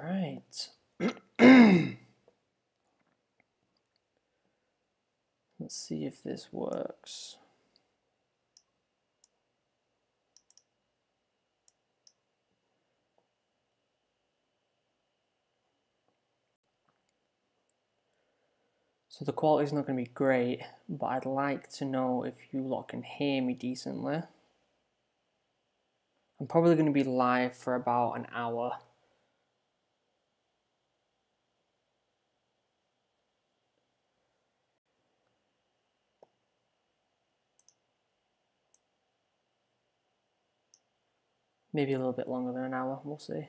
Right. Let's see if this works. So the quality's not going to be great, but I'd like to know if you lot can hear me decently. I'm probably going to be live for about an hour. Maybe a little bit longer than an hour, we'll see.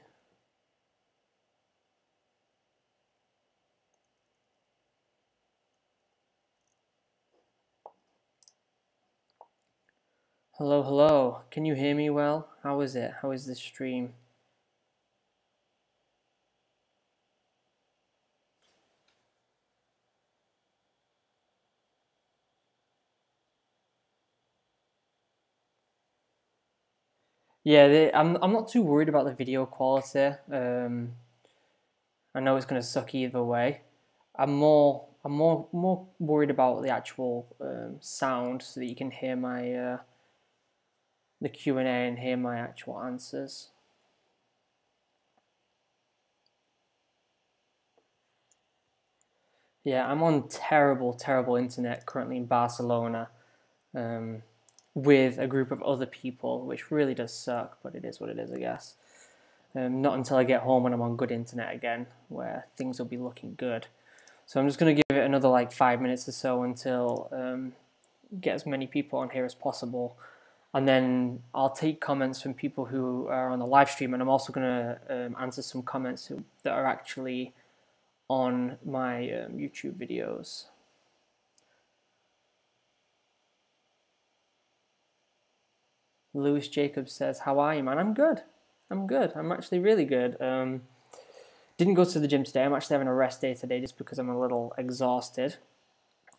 Hello, hello. Can you hear me well? How is it? How is this stream? Yeah, I'm not too worried about the video quality. I know it's going to suck either way. I'm more worried about the actual sound, so that you can hear my the Q&A and hear my actual answers. Yeah, I'm on terrible internet currently in Barcelona with a group of other people, which really does suck, but it is what it is, I guess. Not until I get home and I'm on good internet again, where things will be looking good. So I'm just going to give it another like 5 minutes or so until get as many people on here as possible. And then I'll take comments from people who are on the live stream, and I'm also going to answer some comments that are actually on my YouTube videos. Lewis Jacobs says, "How are you, man?" I'm good. I'm actually really good. Didn't go to the gym today. I'm actually having a rest day today just because I'm a little exhausted.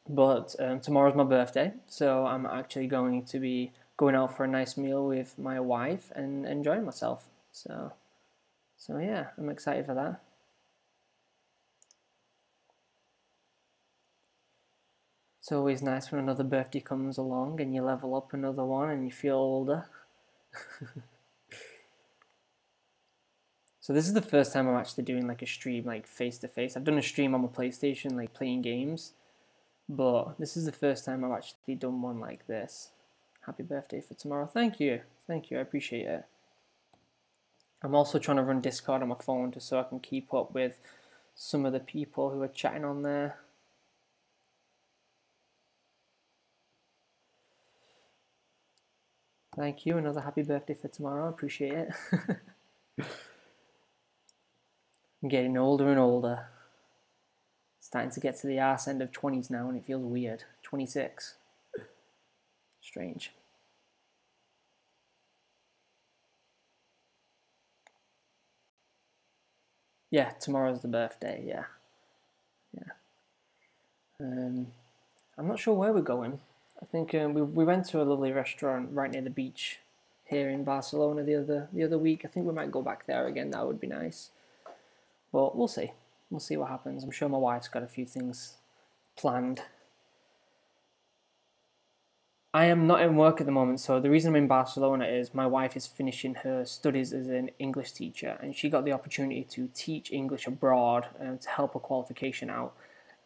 But tomorrow's my birthday, so I'm actually going to be going out for a nice meal with my wife and enjoying myself. So yeah, I'm excited for that. It's always nice when another birthday comes along and you level up another one and you feel older. So this is the first time I'm actually doing like a stream like face to face. I've done a stream on my PlayStation like playing games, but this is the first time I've actually done one like this. Happy birthday for tomorrow. Thank you, I appreciate it. I'm also trying to run Discord on my phone just so I can keep up with some of the people who are chatting on there. Thank you, another happy birthday for tomorrow, I appreciate it. I'm getting older and older. Starting to get to the arse end of 20s now and it feels weird. 26. Strange. Yeah, tomorrow's the birthday, yeah. I'm not sure where we're going. I think we went to a lovely restaurant right near the beach here in Barcelona the other week. I think we might go back there again. That would be nice. But we'll see. We'll see what happens. I'm sure my wife's got a few things planned. I am not in work at the moment, so the reason I'm in Barcelona is my wife is finishing her studies as an English teacher, and she got the opportunity to teach English abroad to help her qualification out.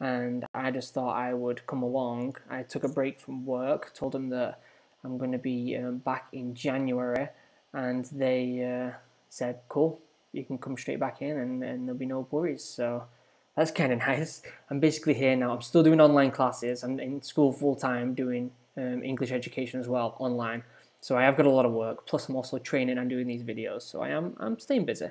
And I just thought I would come along. I took a break from work, told them that I'm going to be back in January, and they said, cool, you can come straight back in and there'll be no worries. So that's kind of nice. I'm basically here now. I'm still doing online classes. I'm in school full time doing English education as well online. So I have got a lot of work. Plus I'm also training and doing these videos. So I'm staying busy.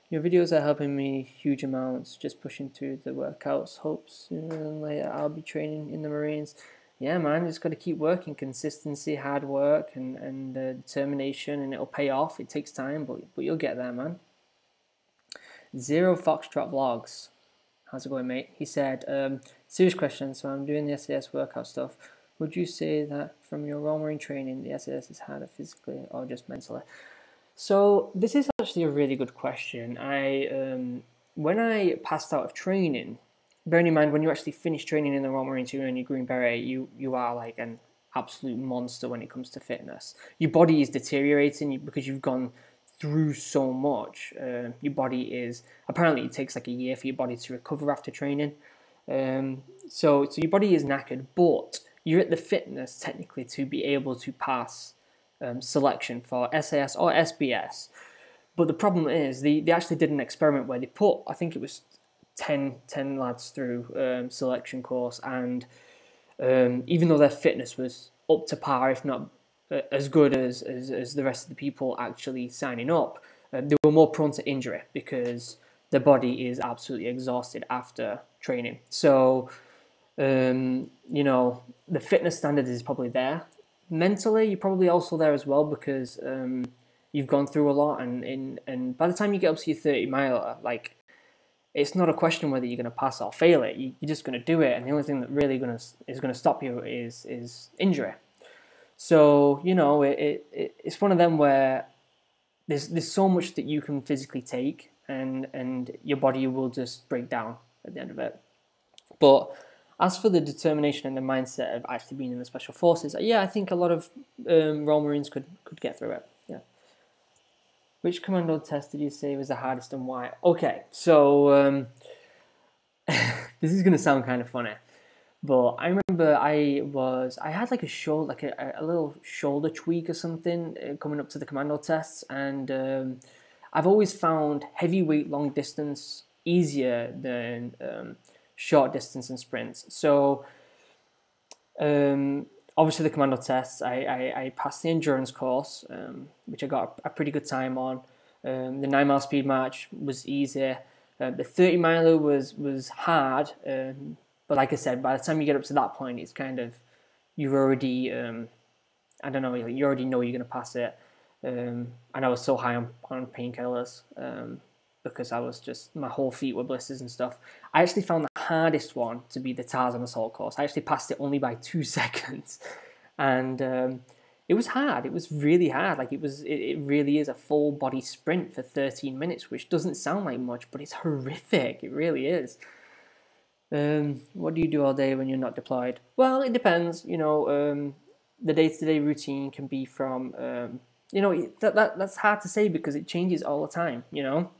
Your videos are helping me huge amounts, just pushing through the workouts, hopes later I'll be training in the Marines. Yeah, man, just got to keep working, consistency, hard work, and determination, and it'll pay off. It takes time, but you'll get there, man. Zero Foxtrot Vlogs. How's it going, mate? He said, serious question, so I'm doing the SAS workout stuff. Would you say that from your Royal Marine training, the SAS is harder physically or just mentally? So this is actually a really good question. When I passed out of training, bearing in mind when you actually finish training in the Royal Marines, you're in your Green Beret, you are like an absolute monster when it comes to fitness. Your body is deteriorating because you've gone through so much. Your body is, apparently it takes like a year for your body to recover after training. So your body is knackered, but you're at the fitness technically to be able to pass selection for SAS or SBS. But the problem is they actually did an experiment where they put, I think it was 10 lads through selection course, and even though their fitness was up to par, if not as good as the rest of the people actually signing up, they were more prone to injury because their body is absolutely exhausted after training. So, you know, the fitness standard is probably there. Mentally, you're probably also there as well because you've gone through a lot, and by the time you get up to your 30-miler, like, it's not a question whether you're going to pass or fail it. You're just going to do it, and the only thing that really is going to stop you is injury. So, you know, it's one of them where there's so much that you can physically take, and your body will just break down at the end of it. But as for the determination and the mindset of actually being in the Special Forces, yeah, I think a lot of Royal Marines could get through it. Yeah. Which Commando test did you say was the hardest and why? Okay, so this is gonna sound kind of funny, but I remember I had like a little shoulder tweak or something coming up to the Commando tests, and I've always found heavyweight long distance easier than short distance and sprints. So obviously the Commando tests, I passed the endurance course, which I got a pretty good time on. The 9-mile speed march was easy. The 30-miler was hard, but like I said, by the time you get up to that point, it's kind of, you've already, I don't know, you already know you're going to pass it. And I was so high on painkillers because I was just, my whole feet were blisters and stuff. I actually found the hardest one to be the Tarzan assault course. I actually passed it only by 2 seconds, and it was hard. It was really hard. Like it really is a full body sprint for 13 minutes, which doesn't sound like much, but it's horrific. It really is. What do you do all day when you're not deployed? Well, it depends. You know, the day-to-day routine can be from, you know, that's hard to say because it changes all the time. You know,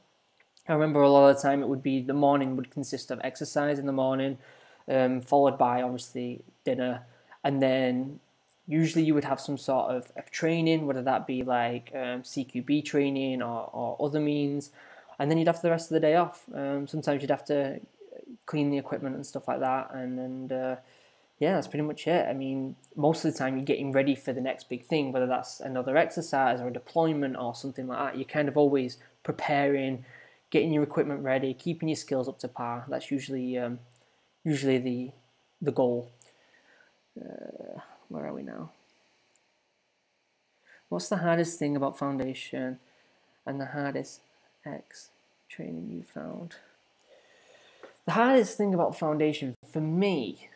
I remember a lot of the time it would be the morning would consist of exercise in the morning, followed by obviously dinner, and then usually you would have some sort of training, whether that be like CQB training or other means, and then you'd have the rest of the day off. Sometimes you'd have to clean the equipment and stuff like that, and yeah, that's pretty much it. I mean, most of the time you're getting ready for the next big thing, whether that's another exercise or a deployment or something like that. You're kind of always preparing, getting your equipment ready, keeping your skills up to par. That's usually the goal. Where are we now? What's the hardest thing about foundation and the hardest X training you found? The hardest thing about foundation for me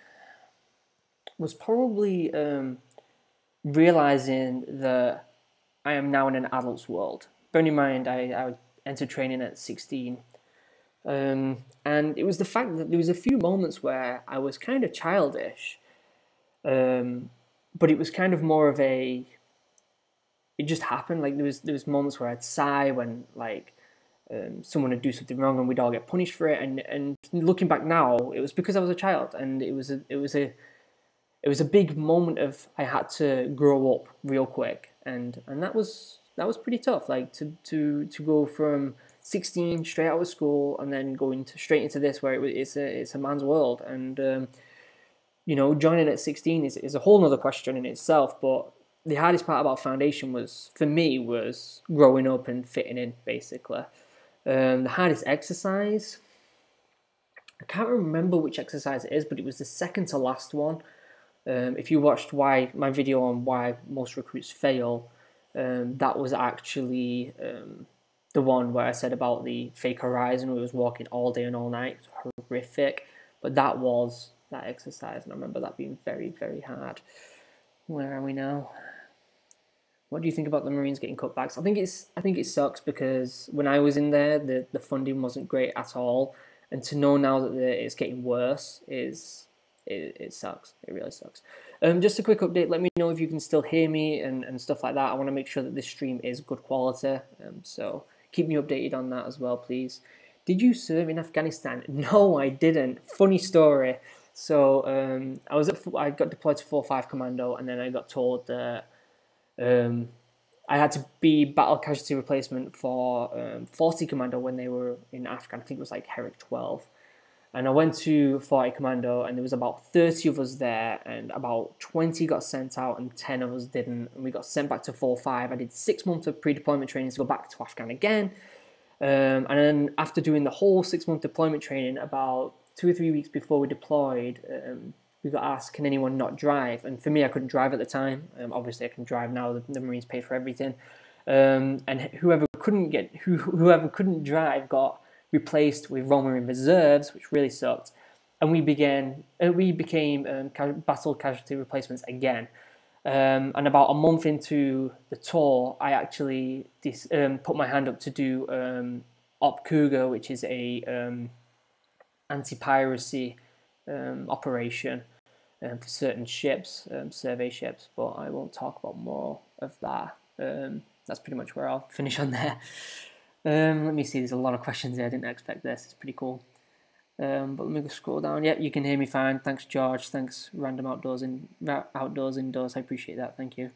was probably realizing that I am now in an adult's world. Bearing in mind, I entered training at 16. And it was the fact that there was a few moments where I was kind of childish. But it was kind of more of it just happened. Like there was moments where I'd sigh when like someone would do something wrong and we'd all get punished for it. And looking back now, it was because I was a child, and it was a big moment of I had to grow up real quick, and that was pretty tough. Like to go from 16 straight out of school and then going straight into this where it's a man's world, and you know, joining at 16 is a whole nother question in itself. But the hardest part about foundation for me was growing up and fitting in, basically. The hardest exercise, I can't remember which exercise it is, but it was the second to last one. If you watched my video on why most recruits fail, that was actually the one where I said about the fake horizon, where I was walking all day and all night. It was horrific, but that was that exercise, and I remember that being very, very hard. Where are we now? What do you think about the Marines getting cutbacks? I think it sucks because when I was in there, the funding wasn't great at all, and to know now that it's getting worse it sucks. It really sucks. Just a quick update. Let me know if you can still hear me and stuff like that. I want to make sure that this stream is good quality. So keep me updated on that as well, please. Did you serve in Afghanistan? No, I didn't. Funny story. So I got deployed to 4-5 Commando, and then I got told that I had to be battle casualty replacement for 40 Commando when they were in Afghan. I think it was like Herrick 12. And I went to 40 Commando, and there was about 30 of us there, and about 20 got sent out, and 10 of us didn't. And we got sent back to 4-5. I did 6 months of pre-deployment training to go back to Afghan again. And then after doing the whole 6-month deployment training, about 2 or 3 weeks before we deployed, we got asked, can anyone not drive? And for me, I couldn't drive at the time. Obviously, I can drive now. The Marines paid for everything. And whoever couldn't drive got replaced with Royal Marine Reserves, which really sucked. And we became battle casualty replacements again. And about a month into the tour, I actually put my hand up to do Op Cougar, which is a anti-piracy operation for certain ships, survey ships, but I won't talk about more of that. That's pretty much where I'll finish on there. Let me see, there's a lot of questions here. I didn't expect this. It's pretty cool. But let me go scroll down. Yep, you can hear me fine. Thanks, George. Thanks, Random Outdoors Indoors. I appreciate that. Thank you.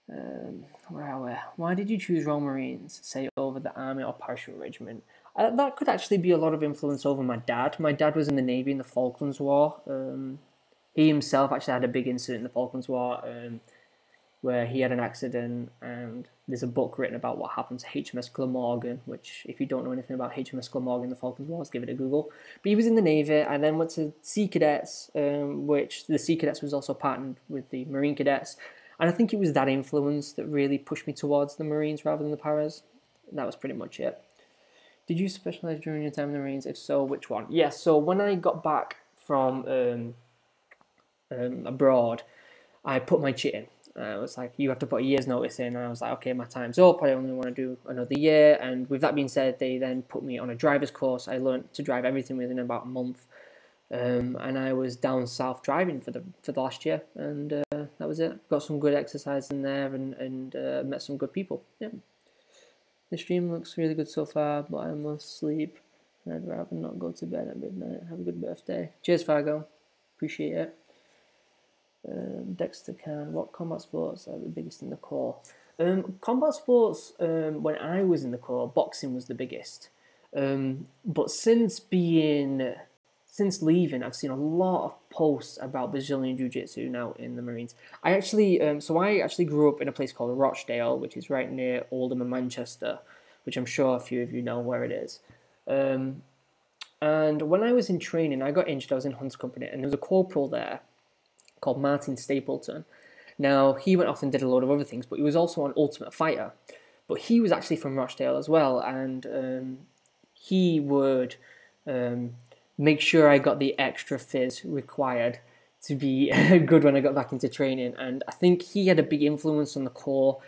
Where are we? Why did you choose Royal Marines, say, over the Army or Parachute Regiment? That could actually be a lot of influence over my dad. My dad was in the Navy in the Falklands War. He himself actually had a big incident in the Falklands War where he had an accident, and there's a book written about what happened to HMS Glamorgan, which, if you don't know anything about HMS Glamorgan in the Falklands War, give it a Google. But he was in the Navy. I then went to Sea Cadets, which the Sea Cadets was also partnered with the Marine Cadets. And I think it was that influence that really pushed me towards the Marines rather than the Paras. That was pretty much it. Did you specialize during your time in the Marines? If so, which one? Yes, so when I got back from abroad, I put my chit in. It was like, you have to put a year's notice in, and I was like, okay, my time's up, I only want to do another year. And with that being said, they then put me on a driver's course. I learned to drive everything within about a month, and I was down south driving for the last year, and that was it. Got some good exercise in there, and met some good people. Yeah, the stream looks really good so far, but I must sleep. I'd rather not go to bed at midnight. Have a good birthday. Cheers, Fargo. Appreciate it. Dexter Khan, what combat sports are the biggest in the Corps? Combat sports, when I was in the Corps, boxing was the biggest. But since leaving, I've seen a lot of posts about Brazilian Jiu-Jitsu now in the Marines. I actually grew up in a place called Rochdale, which is right near Oldham and Manchester, which I'm sure a few of you know where it is. And when I was in training, I got injured. I was in Hunt's Company, and there was a corporal there called Martin Stapleton. Now, he went off and did a load of other things, but he was also an Ultimate Fighter. But he was actually from Rochdale as well, and he would make sure I got the extra fizz required to be good when I got back into training. And I think he had a big influence on the Corps.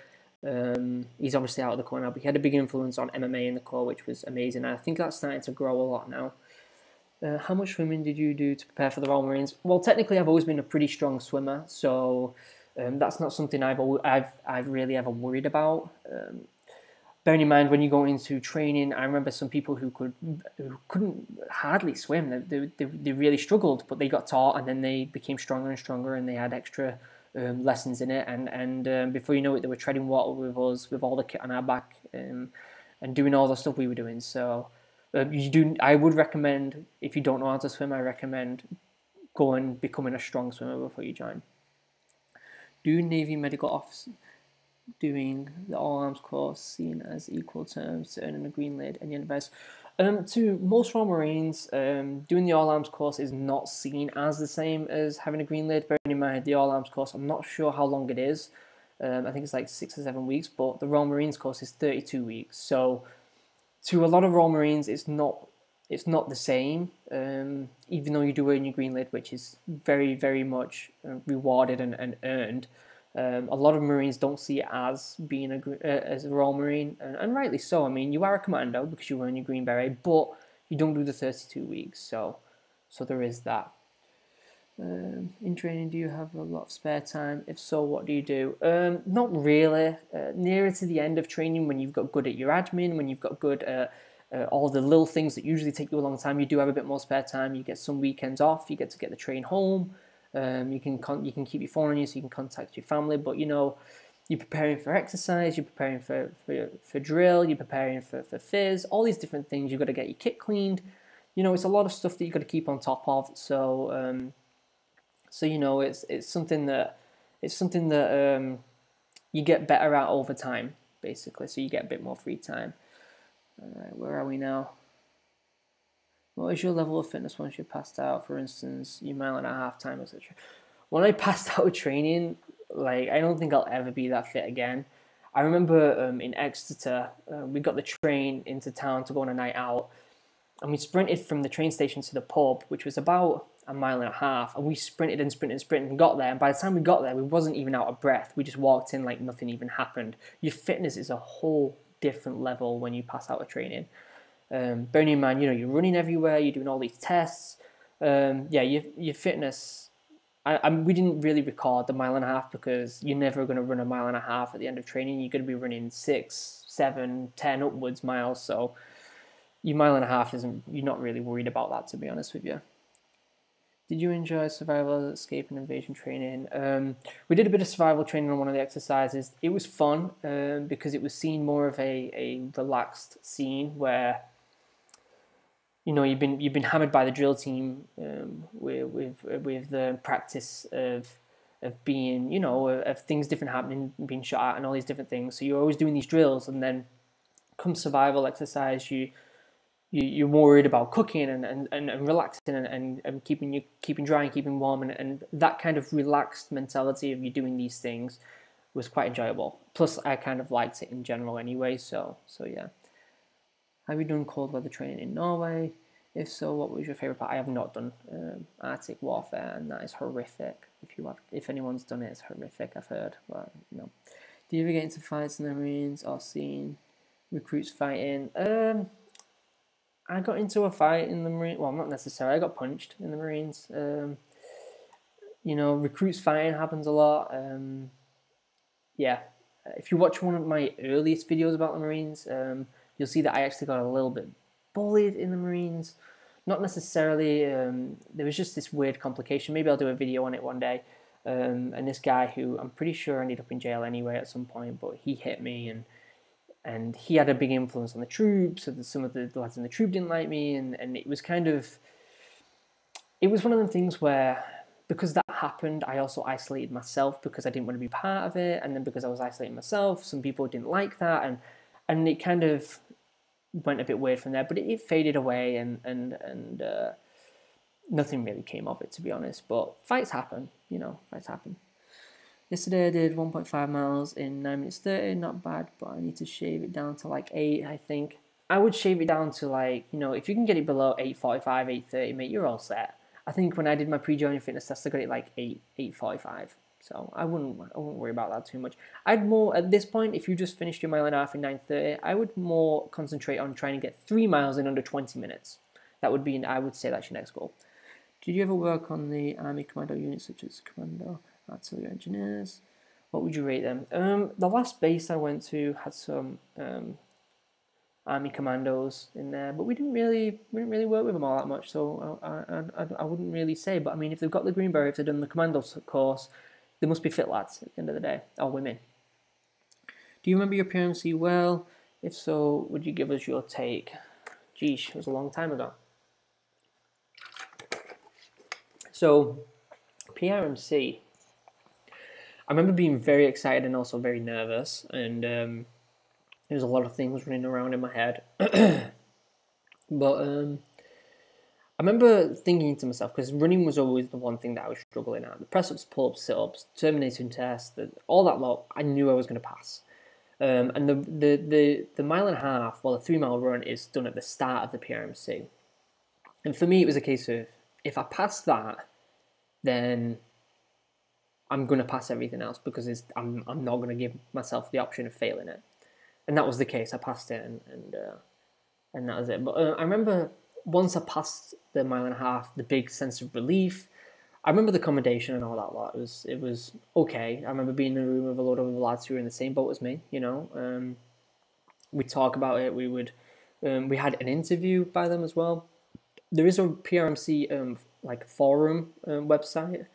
He's obviously out of the Corps now, but he had a big influence on MMA in the Corps, which was amazing. And I think that's starting to grow a lot now. How much swimming did you do to prepare for the Royal Marines? Well, technically, I've always been a pretty strong swimmer, so that's not something I've really ever worried about. Bearing in mind, when you go into training, I remember some people who couldn't hardly swim. They really struggled, but they got taught, and then they became stronger and stronger, and they had extra lessons in it. And before you know it, they were treading water with us, with all the kit on our back, and doing all the stuff we were doing. So. I would recommend, if you don't know how to swim, I recommend becoming a strong swimmer before you join. Do Navy medical officers doing the all arms course seen as equal terms to earning a green lid? Any advice? To most Royal Marines, doing the all arms course is not seen as the same as having a green lid. Bearing in mind, the all arms course, I'm not sure how long it is. I think it's like 6 or 7 weeks, but the Royal Marines course is 32 weeks. So to a lot of Royal Marines, it's not the same, even though you do earn your green lid, which is very, very much rewarded and earned. A lot of Marines don't see it as being as a Royal Marine, and rightly so. I mean, you are a Commando because you earn your Green Beret, but you don't do the 32 weeks, so there is that. In training, do you have a lot of spare time? If so, what do you do? Not really. Nearer to the end of training, when you've got good at your admin, when you've got good at all the little things that usually take you a long time, you do have a bit more spare time. You get some weekends off. You get to get the train home. You can keep your phone on you so you can contact your family. But you know, you're preparing for exercise. You're preparing for drill. You're preparing for fizz. All these different things. You've got to get your kit cleaned. You know, it's a lot of stuff that you've got to keep on top of. So. So you know, it's something that you get better at over time, basically. So you get a bit more free time. All right, where are we now? What is your level of fitness once you're passed out? For instance, your mile-and-a-half time, etc. When I passed out of training, like I don't think I'll ever be that fit again. I remember in Exeter, we got the train into town to go on a night out, and we sprinted from the train station to the pub, which was about a mile and a half, and we sprinted and sprinted and sprinted and got there, and by the time we got there, we wasn't even out of breath. We just walked in like nothing even happened. Your fitness is a whole different level when you pass out of training. Bearing in mind, you know, you're running everywhere, you're doing all these tests. Yeah, your fitness, we didn't really record the mile and a half because you're never going to run a mile and a half at the end of training. You're going to be running 6, 7, 10 upwards miles, so your mile and a half you're not really worried about that, to be honest with you. Did you enjoy survival, escape, and invasion training? We did a bit of survival training on one of the exercises. It was fun because it was seen more of a relaxed scene where, you know, you've been hammered by the drill team with the practice of being, you know, of things different happening, being shot at, and all these different things. So you're always doing these drills, and then come survival exercise, you're worried about cooking and relaxing and keeping dry and keeping warm, and that kind of relaxed mentality of you doing these things was quite enjoyable. Plus, I kind of liked it in general anyway. So yeah. Have you done cold weather training in Norway? If so, what was your favorite part? I have not done Arctic warfare, and that is horrific. If anyone's done it, it's horrific. I've heard, but no. Do you ever get into fights in the Marines or seen recruits fighting? I got into a fight in the Marines. Well, not necessarily. I got punched in the Marines. You know, recruits fighting happens a lot. Yeah. If you watch one of my earliest videos about the Marines, you'll see that I actually got a little bit bullied in the Marines. Not necessarily. There was just this weird complication. Maybe I'll do a video on it one day. And this guy who I'm pretty sure ended up in jail anyway at some point, but he hit me, and he had a big influence on the troops, so that some of the lads in the troop didn't like me, and it was kind of, it was one of them things where, because that happened, I also isolated myself because I didn't want to be part of it, and then because I was isolating myself, some people didn't like that, and it kind of went a bit weird from there, but it faded away, and nothing really came of it, to be honest, but fights happen, you know, fights happen. Yesterday I did 1.5 miles in 9 minutes 30, not bad, but I need to shave it down to like 8, I think. I would shave it down to like, you know, if you can get it below 8:45, 8:30, mate, you're all set. I think when I did my pre-joining fitness test, I got it like 8:45, so I wouldn't worry about that too much. I'd more, at this point, if you just finished your mile and a half in 9:30, I would more concentrate on trying to get 3 miles in under 20 minutes. That would be, I would say that's your next goal. Did you ever work on the Army Commando units such as Commando? Artillery engineers, what would you rate them? The last base I went to had some Army Commandos in there, but we didn't really work with them all that much, so I wouldn't really say. But I mean, if they've got the Green Beret, if they've done the Commando course, they must be fit lads at the end of the day, or women. Do you remember your PRMC well? If so, would you give us your take? Geesh, it was a long time ago. So, PRMC. I remember being very excited and also very nervous, and there was a lot of things running around in my head. But I remember thinking to myself, because running was always the one thing that I was struggling at. The press-ups, pull-ups, sit-ups, terminating test, all that lot, I knew I was going to pass. And the mile and a half, well, the 3 mile run is done at the start of the PRMC. And for me, it was a case of, if I pass that, then I'm going to pass everything else because I'm not going to give myself the option of failing it. And that was the case. I passed it, and that was it. But I remember once I passed the mile and a half, the big sense of relief. I remember the commendation and all that lot. It was okay. I remember being in a room with a lot of lads who were in the same boat as me. You know, we'd talk about it. We had an interview by them as well. There is a PRMC like forum website,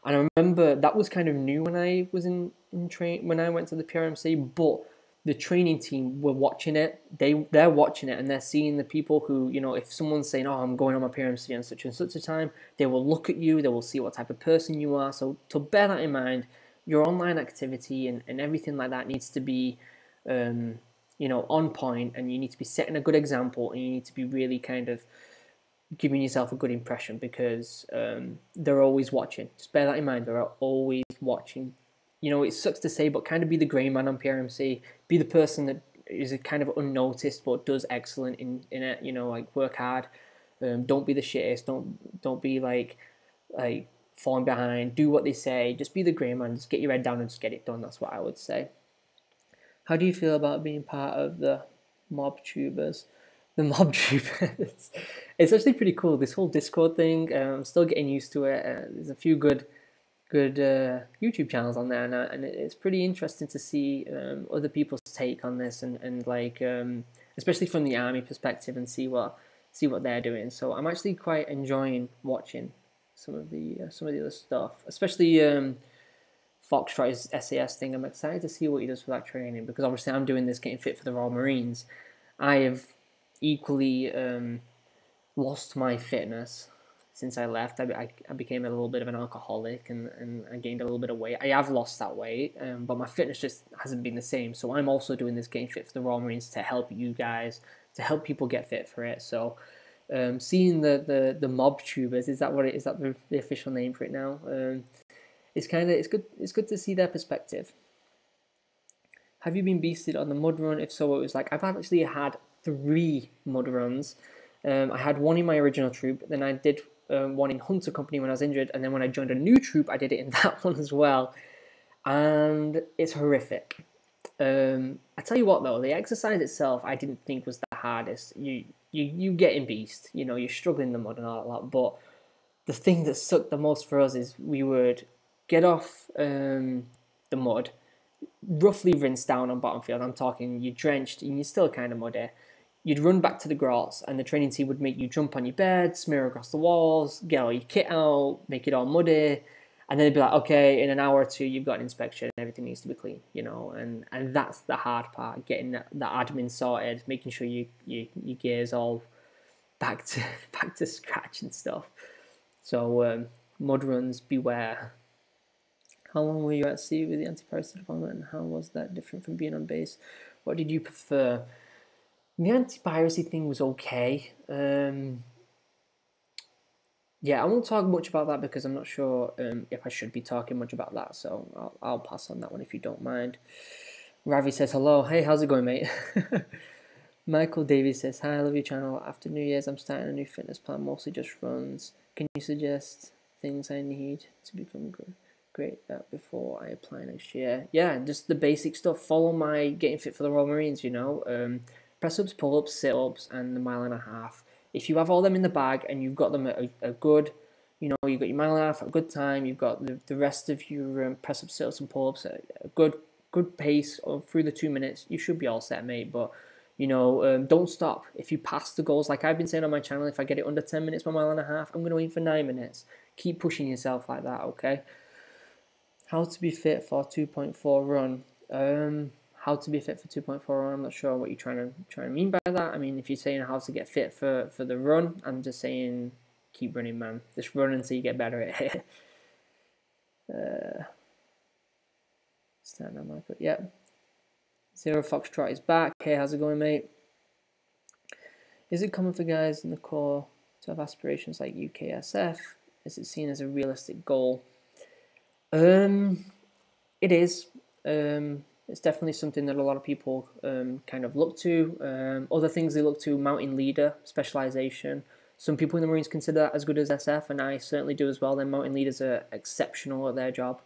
and I remember that was kind of new when I was in train when I went to the PRMC, but the training team were watching it. They're watching it, and they're seeing the people who, you know, if someone's saying, "Oh, I'm going on my PRMC on such and such a time," they will look at you. They will see what type of person you are. So to bear that in mind, your online activity and everything like that needs to be, you know, on point, and you need to be setting a good example, and you need to be really kind of giving yourself a good impression because they're always watching. Just bear that in mind. They're always watching. You know, it sucks to say, but kind of be the grey man on PRMC. Be the person that is kind of unnoticed but does excellent in it. You know, like work hard. Don't be the shittest. Don't be like falling behind. Do what they say. Just be the grey man. Just get your head down and just get it done. That's what I would say. How do you feel about being part of the mob tubers? The mob tubers. It's actually pretty cool. This whole Discord thing. I'm still getting used to it. There's a few good YouTube channels on there, and it's pretty interesting to see other people's take on this, and like especially from the army perspective, and see what they're doing. So I'm actually quite enjoying watching some of the other stuff, especially Foxtrot's SAS thing. I'm excited to see what he does for that training, because obviously I'm doing this getting fit for the Royal Marines. I have equally lost my fitness since I left. I became a little bit of an alcoholic, and I gained a little bit of weight. I have lost that weight, but my fitness just hasn't been the same. So I'm also doing this getting fit for the Royal Marines to help you guys, to help people get fit for it. So seeing the mob tubers, is that what it is? That the official name for it now? It's good to see their perspective. Have you been beasted on the mud run? If so, what it was like? I've actually had 3 mud runs. I had one in my original troop, then I did one in Hunter Company when I was injured, and then when I joined a new troop, I did it in that one as well, and it's horrific. I tell you what though, the exercise itself I didn't think was the hardest. You get in beast, you know, you're struggling in the mud and all that, but the thing that sucked the most for us is we would get off the mud, roughly rinsed down on bottom field. I'm talking you're drenched and you're still kind of muddy. You'd run back to the grots, and the training team would make you jump on your bed, smear across the walls, get all your kit out, make it all muddy, and then they'd be like, okay, in an hour or two, you've got an inspection, and everything needs to be clean, you know, and that's the hard part, getting the admin sorted, making sure your gear's all back to scratch and stuff. So mud runs, beware. How long were you at sea with the anti-piracy department, and how was that different from being on base? What did you prefer? The anti-piracy thing was okay. Yeah, I won't talk much about that because I'm not sure if I should be talking much about that, so I'll pass on that one if you don't mind. Ravi says hello. Hey, how's it going, mate? Michael Davies says, hi, I love your channel. After New Year's, I'm starting a new fitness plan, mostly just runs. Can you suggest things I need to become great at before I apply next year? Yeah, just the basic stuff. Follow my Getting Fit for the Royal Marines, you know. Press-ups, pull-ups, sit-ups, and the mile and a half. If you have all them in the bag and you've got them at a good, you know, you've got your mile and a half at a good time, you've got the rest of your press-ups, sit-ups, and pull-ups at a good pace through the 2 minutes, you should be all set, mate. But, you know, don't stop. If you pass the goals, like I've been saying on my channel, if I get it under 10 minutes, my mile and a half, I'm going to aim for 9 minutes. Keep pushing yourself like that, okay? How to be fit for 2.4 run. How to be fit for 2.4 run, I'm not sure what you're trying to mean by that. I mean, if you're saying how to get fit for the run, I'm just saying keep running, man. Just run until you get better at it. Stand up, Michael. Yep. Zero Foxtrot is back. Hey, how's it going, mate? Is it common for guys in the Corps to have aspirations like UKSF? Is it seen as a realistic goal? It is. It's definitely something that a lot of people kind of look to. Other things they look to: mountain leader, specialization. Some people in the Marines consider that as good as SF, and I certainly do as well. Then mountain leaders are exceptional at their job.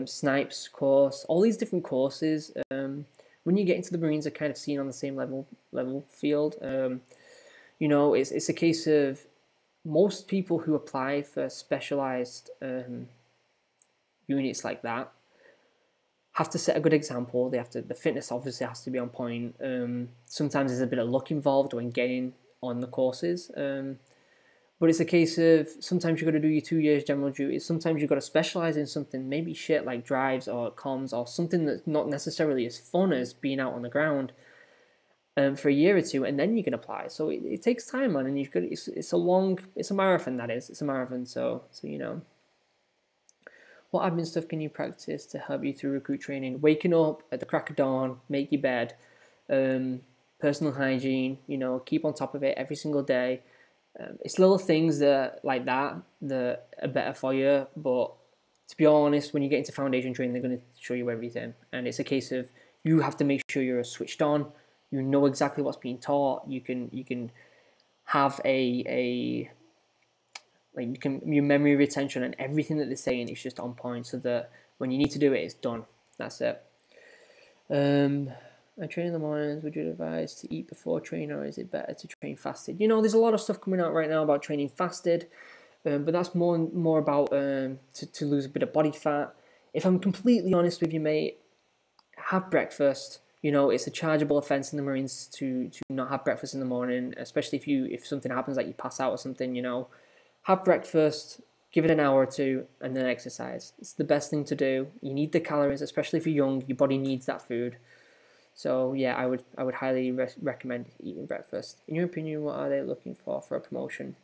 snipes course, all these different courses. When you get into the Marines, are kind of seen on the same level field. You know, it's a case of most people who apply for specialized units like that have to set a good example. They have to, the fitness obviously has to be on point. Sometimes there's a bit of luck involved when getting on the courses. But it's a case of sometimes you've got to do your 2 years general duty. Sometimes you've got to specialize in something, maybe shit like drives or comms or something that's not necessarily as fun as being out on the ground for a year or two, and then you can apply. So it takes time, man, and you've got it's a marathon, that is. It's a marathon, so you know. What admin stuff can you practice to help you through recruit training? Waking up at the crack of dawn, make your bed, personal hygiene, you know, keep on top of it every single day. It's little things like that are better for you, but to be honest, when you get into foundation training, they're going to show you everything, and it's a case of you have to make sure you're switched on. You know exactly what's being taught. You can have your memory retention and everything that they're saying is just on point, so that when you need to do it, it's done. That's it. I train in the mornings. Would you advise to eat before training, or is it better to train fasted? You know, there's a lot of stuff coming out right now about training fasted, but that's more about to lose a bit of body fat. If I'm completely honest with you, mate, have breakfast. You know, it's a chargeable offence in the Marines to not have breakfast in the morning, especially if something happens, like you pass out or something. You know, have breakfast, give it an hour or two, and then exercise. It's the best thing to do. You need the calories, especially if you're young. Your body needs that food. So yeah, I would highly recommend eating breakfast. In your opinion, what are they looking for a promotion?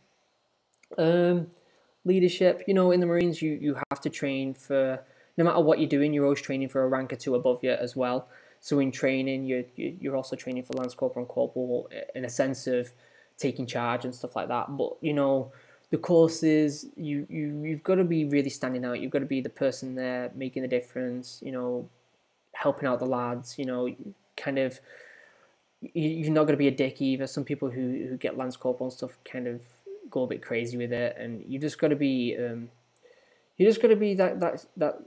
Leadership. You know, in the Marines, you have to train for, no matter what you're doing, you're always training for a rank or two above you as well. So in training, you're also training for Lance Corporal and Corporal in a sense of taking charge and stuff like that. But you know, the courses, you've got to be really standing out. You've got to be the person there making the difference. You know, helping out the lads. You know, kind of, you're not going to be a dick either. Some people who get Lance Corporal and stuff kind of go a bit crazy with it, and you just got to be that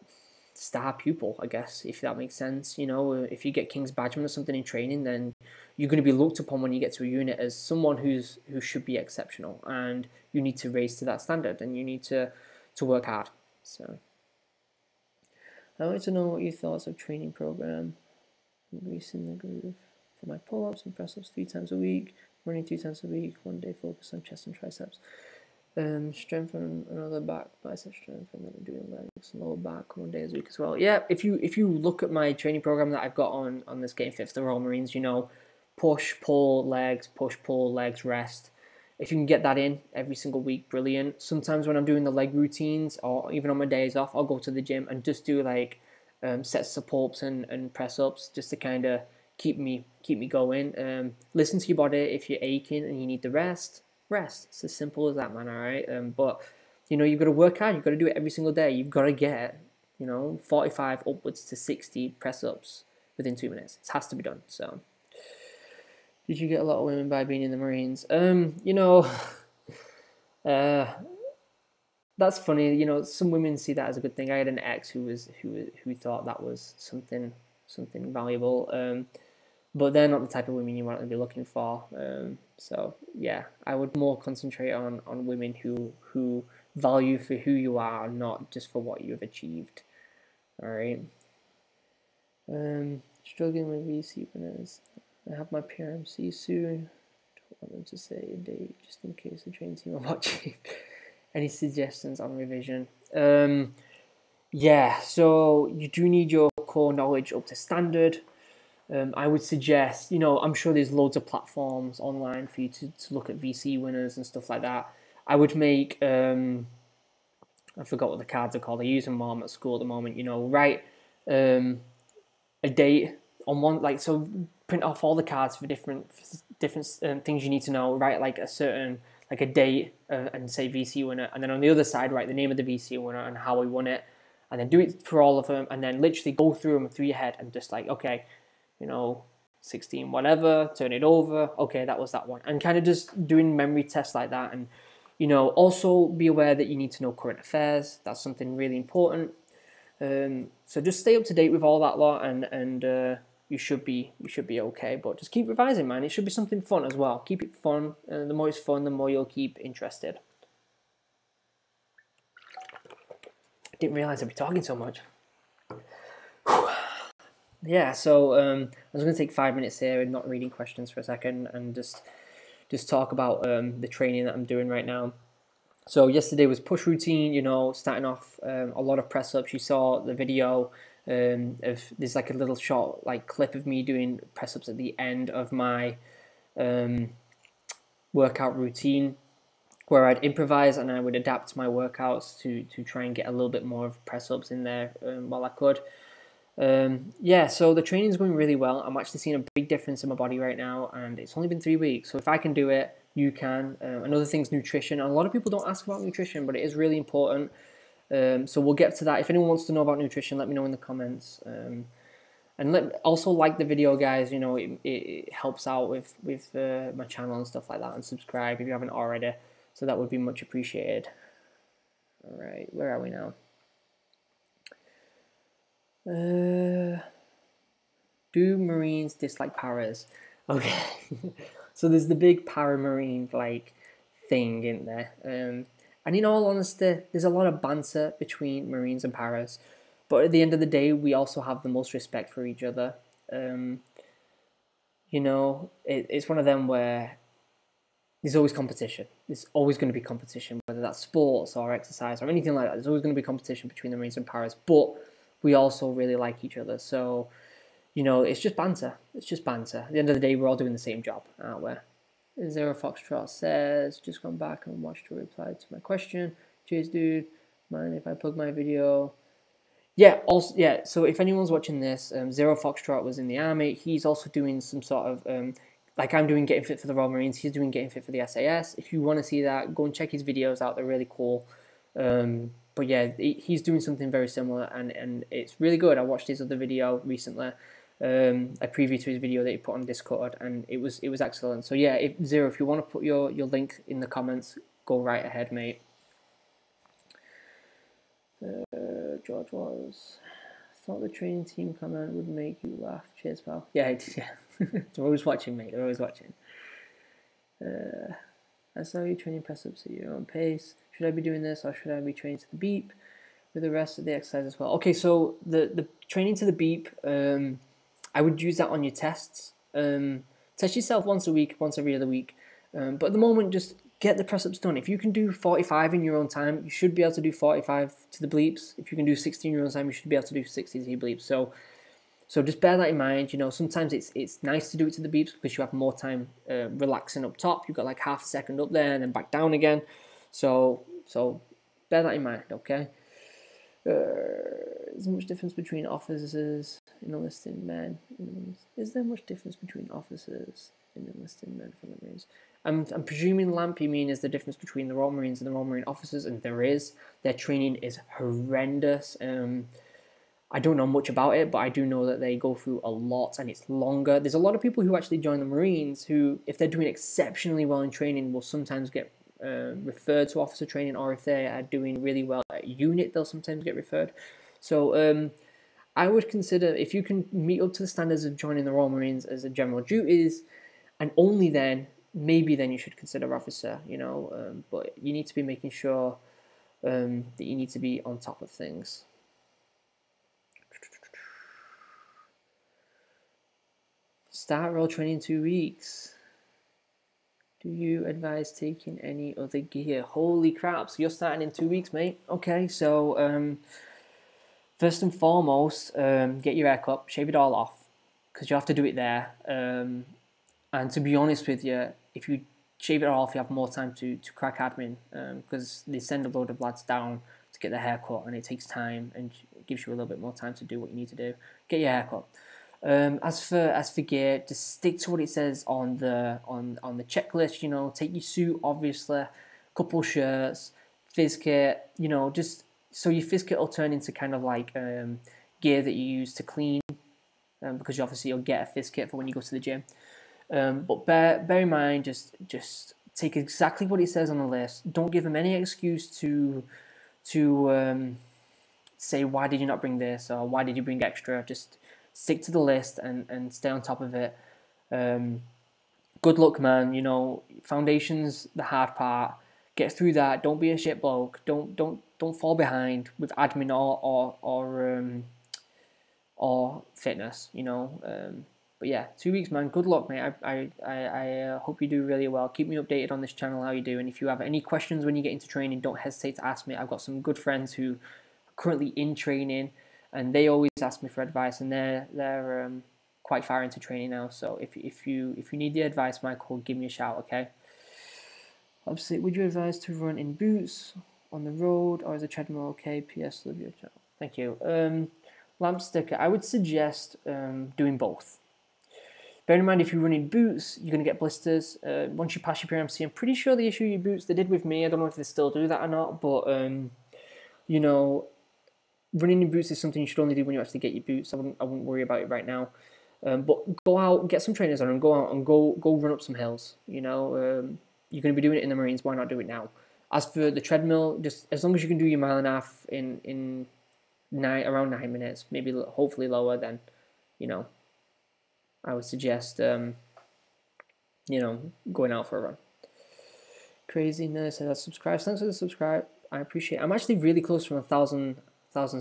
star pupil, I guess, if that makes sense. You know, if you get King's Badgeman or something in training, then you're going to be looked upon when you get to a unit as someone who should be exceptional, and you need to raise to that standard, and you need to work hard. So I wanted to know what your thoughts of training program. Increasing the groove for my pull-ups and press-ups 3 times a week, running 2 times a week, 1 day focus on chest and triceps. Strength on another back, bicep strength, and then doing legs and lower back 1 day a week as well. Yeah, if you look at my training program that I've got on this Getting Fit for the Royal Marines, you know, push, pull, legs, push, pull, legs, rest. If you can get that in every single week, brilliant. Sometimes when I'm doing the leg routines, or even on my days off, I'll go to the gym and just do like sets of pull-ups and press-ups, just to kind of keep me going. Listen to your body. If you're aching and you need the rest. It's as simple as that, man. All right. But you know, you've got to work hard. You've got to do it every single day. You've got to get, you know, 45 upwards to 60 press-ups within 2 minutes. It has to be done. So, did you get a lot of women by being in the Marines? You know, that's funny. You know, some women see that as a good thing. I had an ex who thought that was something valuable. But they're not the type of women you want to be looking for. So yeah, I would more concentrate on women who value for who you are, not just for what you've achieved. All right. Struggling with VC winners. I have my PRMC soon. Don't want them to say a date just in case the training team are watching. Any suggestions on revision? Yeah, so you do need your core knowledge up to standard. I would suggest, you know, I'm sure there's loads of platforms online for you to look at VC winners and stuff like that. I would make, I forgot what the cards are called. I use them more at school at the moment. You know, write a date on one, like, so print off all the cards for different things you need to know. Write like a certain, like a date and say VC winner, and then on the other side write the name of the VC winner and how he won it, and then do it for all of them, and then literally go through them through your head and just like, okay, you know, 16 whatever, turn it over, okay, that was that one, and kind of just doing memory tests like that. And you know, also be aware that you need to know current affairs. That's something really important. So just stay up to date with all that lot, and you should be okay. But just keep revising, man. It should be something fun as well. Keep it fun. The more it's fun, the more you'll keep interested. I didn't realize I'd be talking so much. Yeah, so I was going to take 5 minutes here and not reading questions for a second, and just talk about the training that I'm doing right now. So yesterday was push routine, you know, starting off a lot of press ups. You saw the video of there's like a little short like clip of me doing press ups at the end of my workout routine, where I'd improvise and I would adapt my workouts to try and get a little bit more of press ups in there while I could. Yeah, so the training's going really well. I'm actually seeing a big difference in my body right now, and it's only been 3 weeks. So if I can do it, you can. Another thing's nutrition. A lot of people don't ask about nutrition, but it is really important. So we'll get to that. If anyone wants to know about nutrition, let me know in the comments. And also like the video, guys. You know, it helps out with my channel and stuff like that. And subscribe if you haven't already. So that would be much appreciated. All right, where are we now? Do Marines dislike paras? Okay. So there's the big para-marine like thing in there. And in all honesty, there's a lot of banter between Marines and paras. But at the end of the day, we also have the most respect for each other. You know, it's one of them where there's always competition. There's always going to be competition, whether that's sports or exercise or anything like that. There's always going to be competition between the Marines and paras. But we also really like each other. So, you know, it's just banter. It's just banter. At the end of the day, we're all doing the same job, aren't we? Zero Foxtrot says, just gone back and watched a reply to my question. Cheers, dude. Mind if I plug my video? Yeah, also, yeah, so if anyone's watching this, Zero Foxtrot was in the army. He's also doing some sort of, like I'm doing Getting Fit for the Royal Marines. He's doing Getting Fit for the SAS. If you want to see that, go and check his videos out. They're really cool. But yeah, he's doing something very similar, and it's really good. I watched his other video recently, a preview to his video that he put on Discord, and it was excellent. So yeah, Zero, if you want to put your link in the comments, go right ahead, mate. George was thought the training team comment would make you laugh. Cheers, pal. Yeah, yeah. They're always watching, mate. They're always watching. I saw you training press ups at your own pace. Should I be doing this, or should I be training to the beep with the rest of the exercise as well? Okay, so the training to the beep, I would use that on your tests. Test yourself once a week, once every other week. But at the moment, just get the press ups done. If you can do 45 in your own time, you should be able to do 45 to the bleeps. If you can do 60 in your own time, you should be able to do 60 to your bleeps. So just bear that in mind. You know, sometimes it's nice to do it to the beeps because you have more time relaxing up top. You've got like half a second up there and then back down again. So bear that in mind, okay? Is there much difference between officers and enlisted men? Is there much difference between officers and enlisted men for the Marines? I'm presuming, Lamp, you mean is the difference between the Royal Marines and the Royal Marine officers, and there is. Their training is horrendous. I don't know much about it, but I do know that they go through a lot and it's longer. There's a lot of people who actually join the Marines who, if they're doing exceptionally well in training, will sometimes get referred to officer training, or if they are doing really well at unit, they'll sometimes get referred. So I would consider, if you can meet up to the standards of joining the Royal Marines as a general duties, and only then, maybe then you should consider officer, you know, but you need to be making sure that you need to be on top of things. Start role training in 2 weeks. Do you advise taking any other gear? Holy crap, so you're starting in 2 weeks, mate. Okay, so first and foremost, get your haircut, shave it all off, because you have to do it there. And to be honest with you, if you shave it off, you have more time to crack admin, because they send a load of lads down to get their haircut, and it takes time, and it gives you a little bit more time to do what you need to do. Get your haircut. As for gear, just stick to what it says on the checklist. You know, take your suit, obviously, couple shirts, phys kit. You know, just so your phys kit will turn into kind of like gear that you use to clean, because obviously you'll get a phys kit for when you go to the gym. But bear in mind, just take exactly what it says on the list. Don't give them any excuse to say why did you not bring this or why did you bring extra. Just stick to the list and stay on top of it. Good luck, man. You know, foundation's the hard part. Get through that. Don't be a shit bloke. Don't fall behind with admin or fitness. You know. But yeah, 2 weeks, man. Good luck, mate. I hope you do really well. Keep me updated on this channel how you do. And if you have any questions when you get into training, don't hesitate to ask me. I've got some good friends who are currently in training, and they always ask me for advice. And they're quite far into training now. So if you need the advice, Michael, give me a shout. Okay. Obviously, would you advise to run in boots on the road, or is a treadmill okay? PS, love your channel. Thank you. Lamp sticker. I would suggest doing both. Bear in mind, if you run in boots, you're going to get blisters. Once you pass your PRMC, I'm pretty sure they issue you boots. They did with me. I don't know if they still do that or not. But, you know, running in boots is something you should only do when you actually get your boots. I wouldn't worry about it right now. But go out, get some trainers on, and go out and go run up some hills. You know, you're going to be doing it in the Marines. Why not do it now? As for the treadmill, just as long as you can do your 1.5 miles in around 9 minutes, maybe hopefully lower, then, you know, I would suggest, you know, going out for a run. Craziness, and subscribe. Thanks for the subscribe. I appreciate it. I'm actually really close from 1,000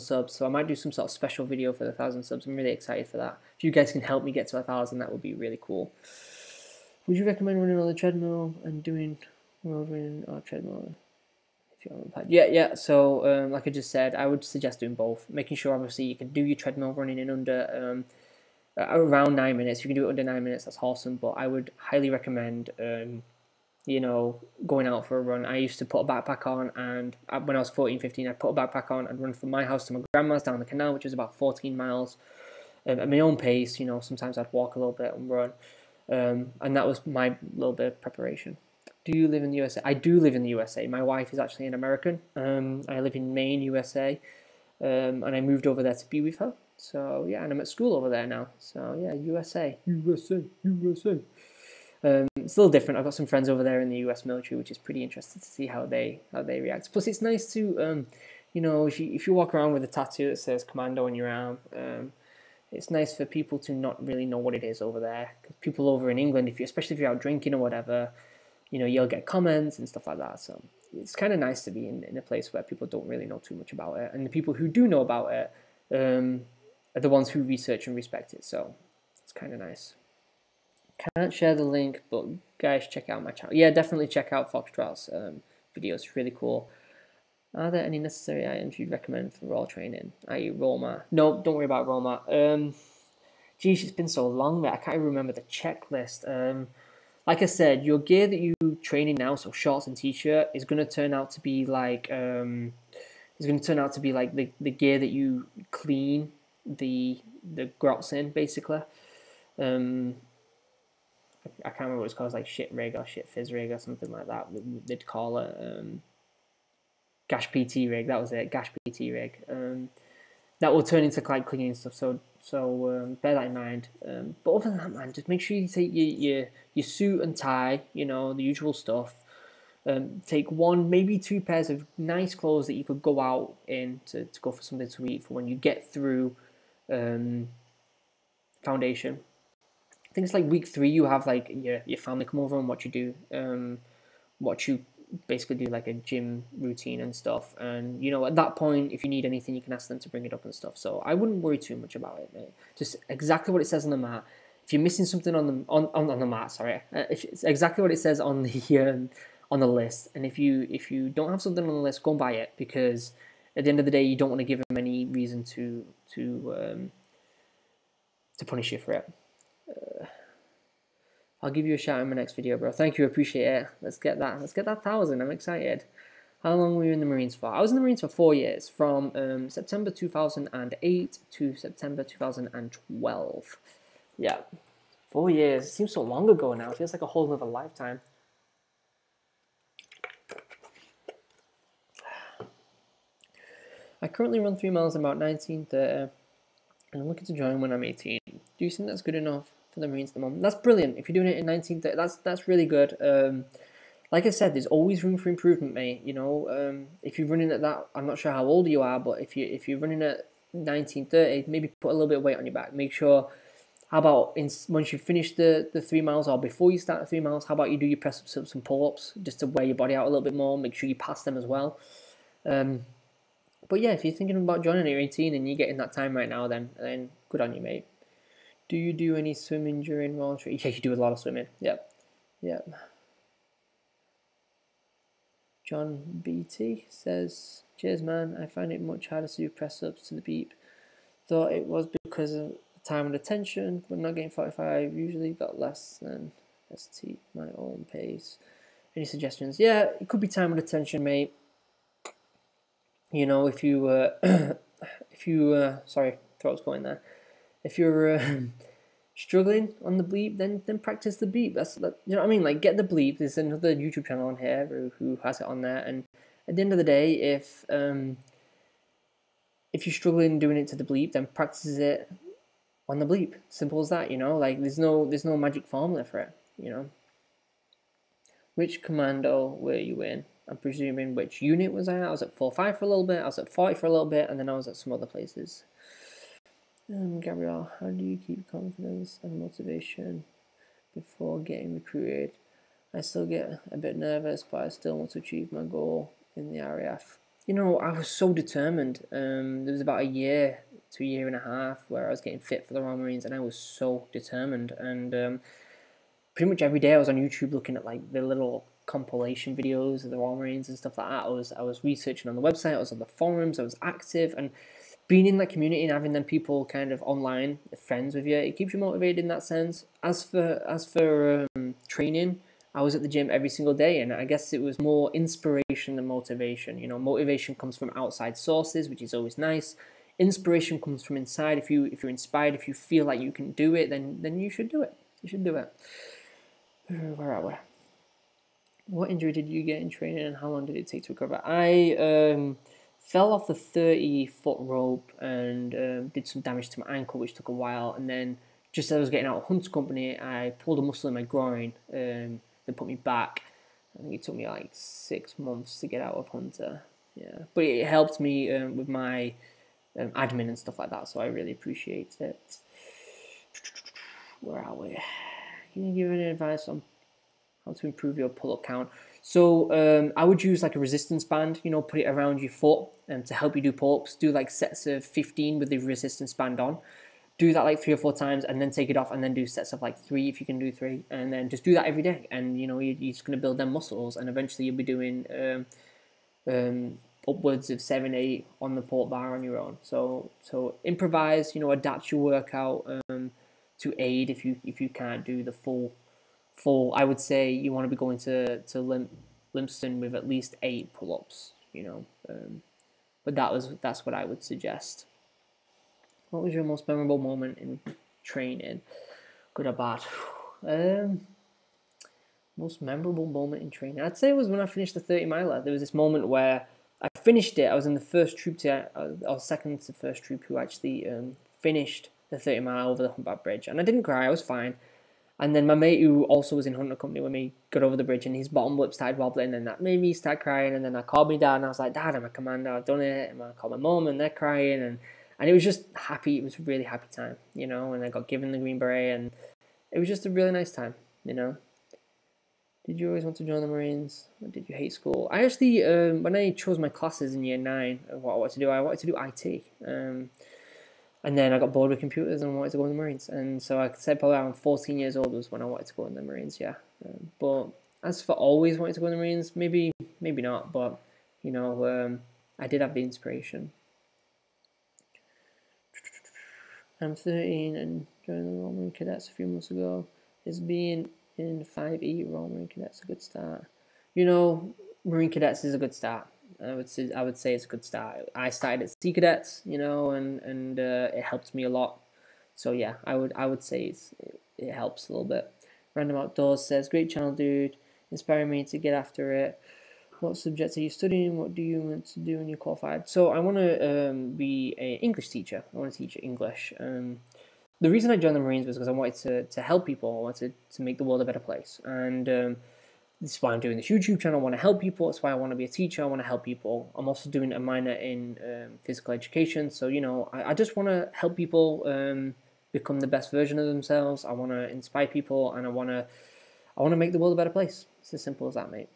subs, so I might do some sort of special video for the 1,000 subs. I'm really excited for that. If you guys can help me get to 1,000, that would be really cool. Would you recommend running on the treadmill and doing roving or treadmill? If you haven't applied, yeah. So, like I just said, I would suggest doing both. Making sure, obviously, you can do your treadmill running in under around 9 minutes. If you can do it under 9 minutes, that's awesome. But I would highly recommend, you know, going out for a run. I used to put a backpack on, and when I was 14, 15, I put a backpack on and run from my house to my grandma's down the canal, which is about 14 miles, at my own pace. You know, sometimes I'd walk a little bit and run, and that was my little bit of preparation. Do you live in the USA? I do live in the USA. My wife is actually an American. I live in Maine, USA, and I moved over there to be with her. So yeah, and I'm at school over there now. So yeah, USA. It's a little different. I've got some friends over there in the US military, which is pretty interesting to see how they react. Plus, it's nice to you know, if you walk around with a tattoo that says Commando on your arm, it's nice for people to not really know what it is over there. People over in England, especially if you're out drinking or whatever, you know, you'll get comments and stuff like that. So it's kind of nice to be in a place where people don't really know too much about it, and the people who do know about it are the ones who research and respect it. So it's kind of nice. Can't share the link, but guys, check out my channel. Yeah, definitely check out Foxtrot's videos. It's really cool. Are there any necessary items you'd recommend for raw training, i.e. Roma? No, don't worry about Roma. Geez, it's been so long that I can't even remember the checklist. Like I said, your gear that you training now, so shorts and t-shirt, is going to turn out to be like the gear that you clean the grots in, basically. I can't remember what it's called. It's like shit rig or shit fizz rig or something like that. They'd call it gash PT rig. That was it, gash PT rig. That will turn into like cleaning stuff. So bear that in mind. But other than that, man, just make sure you take your suit and tie. You know, the usual stuff. Take 1, maybe 2 pairs of nice clothes that you could go out in to go for something to eat for when you get through foundation. I think it's like week 3. You have like your family come over and watch you basically do like a gym routine and stuff. And you know, at that point, if you need anything, you can ask them to bring it up and stuff. So I wouldn't worry too much about it, mate. Just exactly what it says on the mat. If you're missing something on the mat, sorry, it's exactly what it says on the list. And if you don't have something on the list, go and buy it, because at the end of the day, you don't want to give them any reason to punish you for it. I'll give you a shout in my next video, bro. Thank you, appreciate it. Let's get that 1,000. I'm excited. How long were you in the Marines for? I was in the Marines for 4 years, from September 2008 to September 2012. Yeah, 4 years. It seems so long ago now. It feels like a whole other lifetime. I currently run 3 miles in about 19:30, and I'm looking to join when I'm 18. Do you think that's good enough for the Marines at the moment? That's brilliant. If you're doing it in 19:30, that's really good. like I said, there's always room for improvement, mate. You know, if you're running at that, I'm not sure how old you are, but if you're running at 1930, maybe put a little bit of weight on your back. Make sure. How about once you finish the 3 miles, or before you start the 3 miles, how about you do your press ups, some pull ups, just to wear your body out a little bit more. Make sure you pass them as well. But yeah, if you're thinking about joining at 18 and you're getting that time right now, then good on you, mate. Do you do any swimming during voluntary? Yeah, you do a lot of swimming. Yep. John BT says, cheers man, I find it much harder to do press ups to the beep. Thought it was because of time and attention, but not getting 45, usually got less than ST, my own pace. Any suggestions? Yeah, it could be time and attention, mate. You know, if you, sorry, throat's going there. If you're struggling on the bleep, then practice the bleep. You know what I mean? Like, get the bleep. There's another YouTube channel on here who has it on there. And at the end of the day, if you're struggling doing it to the bleep, then practice it on the bleep. Simple as that. You know, like there's no magic formula for it. You know. Which commando were you in? I'm presuming which unit was I at? I was at 4-5 for a little bit. I was at 40 for a little bit, and then I was at some other places. Gabrielle, how do you keep confidence and motivation before getting recruited? I still get a bit nervous, but I still want to achieve my goal in the RAF. You know, I was so determined. There was about a year to a year and a half where I was getting fit for the Royal Marines, and I was so determined. And pretty much every day I was on YouTube looking at like the little compilation videos of the Royal Marines and stuff like that. I was researching on the website, I was on the forums, I was active, and being in that community and having them people kind of online, friends with you, it keeps you motivated in that sense. As for training, I was at the gym every single day, and I guess it was more inspiration than motivation. You know, motivation comes from outside sources, which is always nice. Inspiration comes from inside. If you're inspired, if you feel like you can do it, then you should do it. You should do it. Where are we? What injury did you get in training, and how long did it take to recover? I fell off the 30-foot rope and did some damage to my ankle, which took a while. And then just as I was getting out of Hunter Company, I pulled a muscle in my groin. They put me back. I think it took me like 6 months to get out of Hunter. Yeah, but it helped me with my admin and stuff like that, so I really appreciate it. Where are we? Can you give any advice on how to improve your pull-up count? So I would use like a resistance band, you know, put it around your foot to help you do pull-ups. Do like sets of 15 with the resistance band on. Do that like 3 or 4 times and then take it off, and then do sets of like 3 if you can do 3. And then just do that every day. And, you know, you're just going to build them muscles, and eventually you'll be doing upwards of 7, 8 on the pull-up bar on your own. So improvise, you know, adapt your workout to aid if you can't do the full. I would say you want to be going to Limpston with at least 8 pull-ups, you know. But that's what I would suggest. What was your most memorable moment in training, good or bad? Most memorable moment in training, I'd say it was when I finished the 30 miler. There was this moment where I finished it. I was in the first troop or second to first troop who actually finished the 30 mile over the Humpback Bridge, and I didn't cry. I was fine. And then my mate, who also was in Hunter Company with me, got over the bridge and his bottom lip started wobbling, and that made me start crying. And then I called my dad and I was like, Dad, I'm a Commando, I've done it. And I called my mum and they're crying, and it was just happy. It was a really happy time, you know. And I got given the Green Beret, and it was just a really nice time, you know. Did you always want to join the Marines? Or did you hate school? I actually, when I chose my classes in year 9, what I wanted to do IT. And then I got bored with computers and wanted to go in the Marines. And so I said probably around 14 years old was when I wanted to go in the Marines, yeah. But as for always wanting to go in the Marines, maybe not. But, you know, I did have the inspiration. I'm 13 and joined the Royal Marine Cadets a few months ago. Is being in 5E Royal Marine Cadets a good start? You know, Marine Cadets is a good start. I would say it's a good start. I started at Sea Cadets, you know, and it helped me a lot. So yeah, I would say it helps a little bit. Random Outdoors says, great channel, dude, inspiring me to get after it. What subjects are you studying? What do you want to do when you're qualified? So I want to be an English teacher. I want to teach English. The reason I joined the Marines was because I wanted to help people. I wanted to make the world a better place. And This is why I'm doing this YouTube channel. I want to help people. That's why I want to be a teacher. I want to help people. I'm also doing a minor in physical education. So, you know, I just want to help people become the best version of themselves. I want to inspire people, and I want to make the world a better place. It's as simple as that, mate.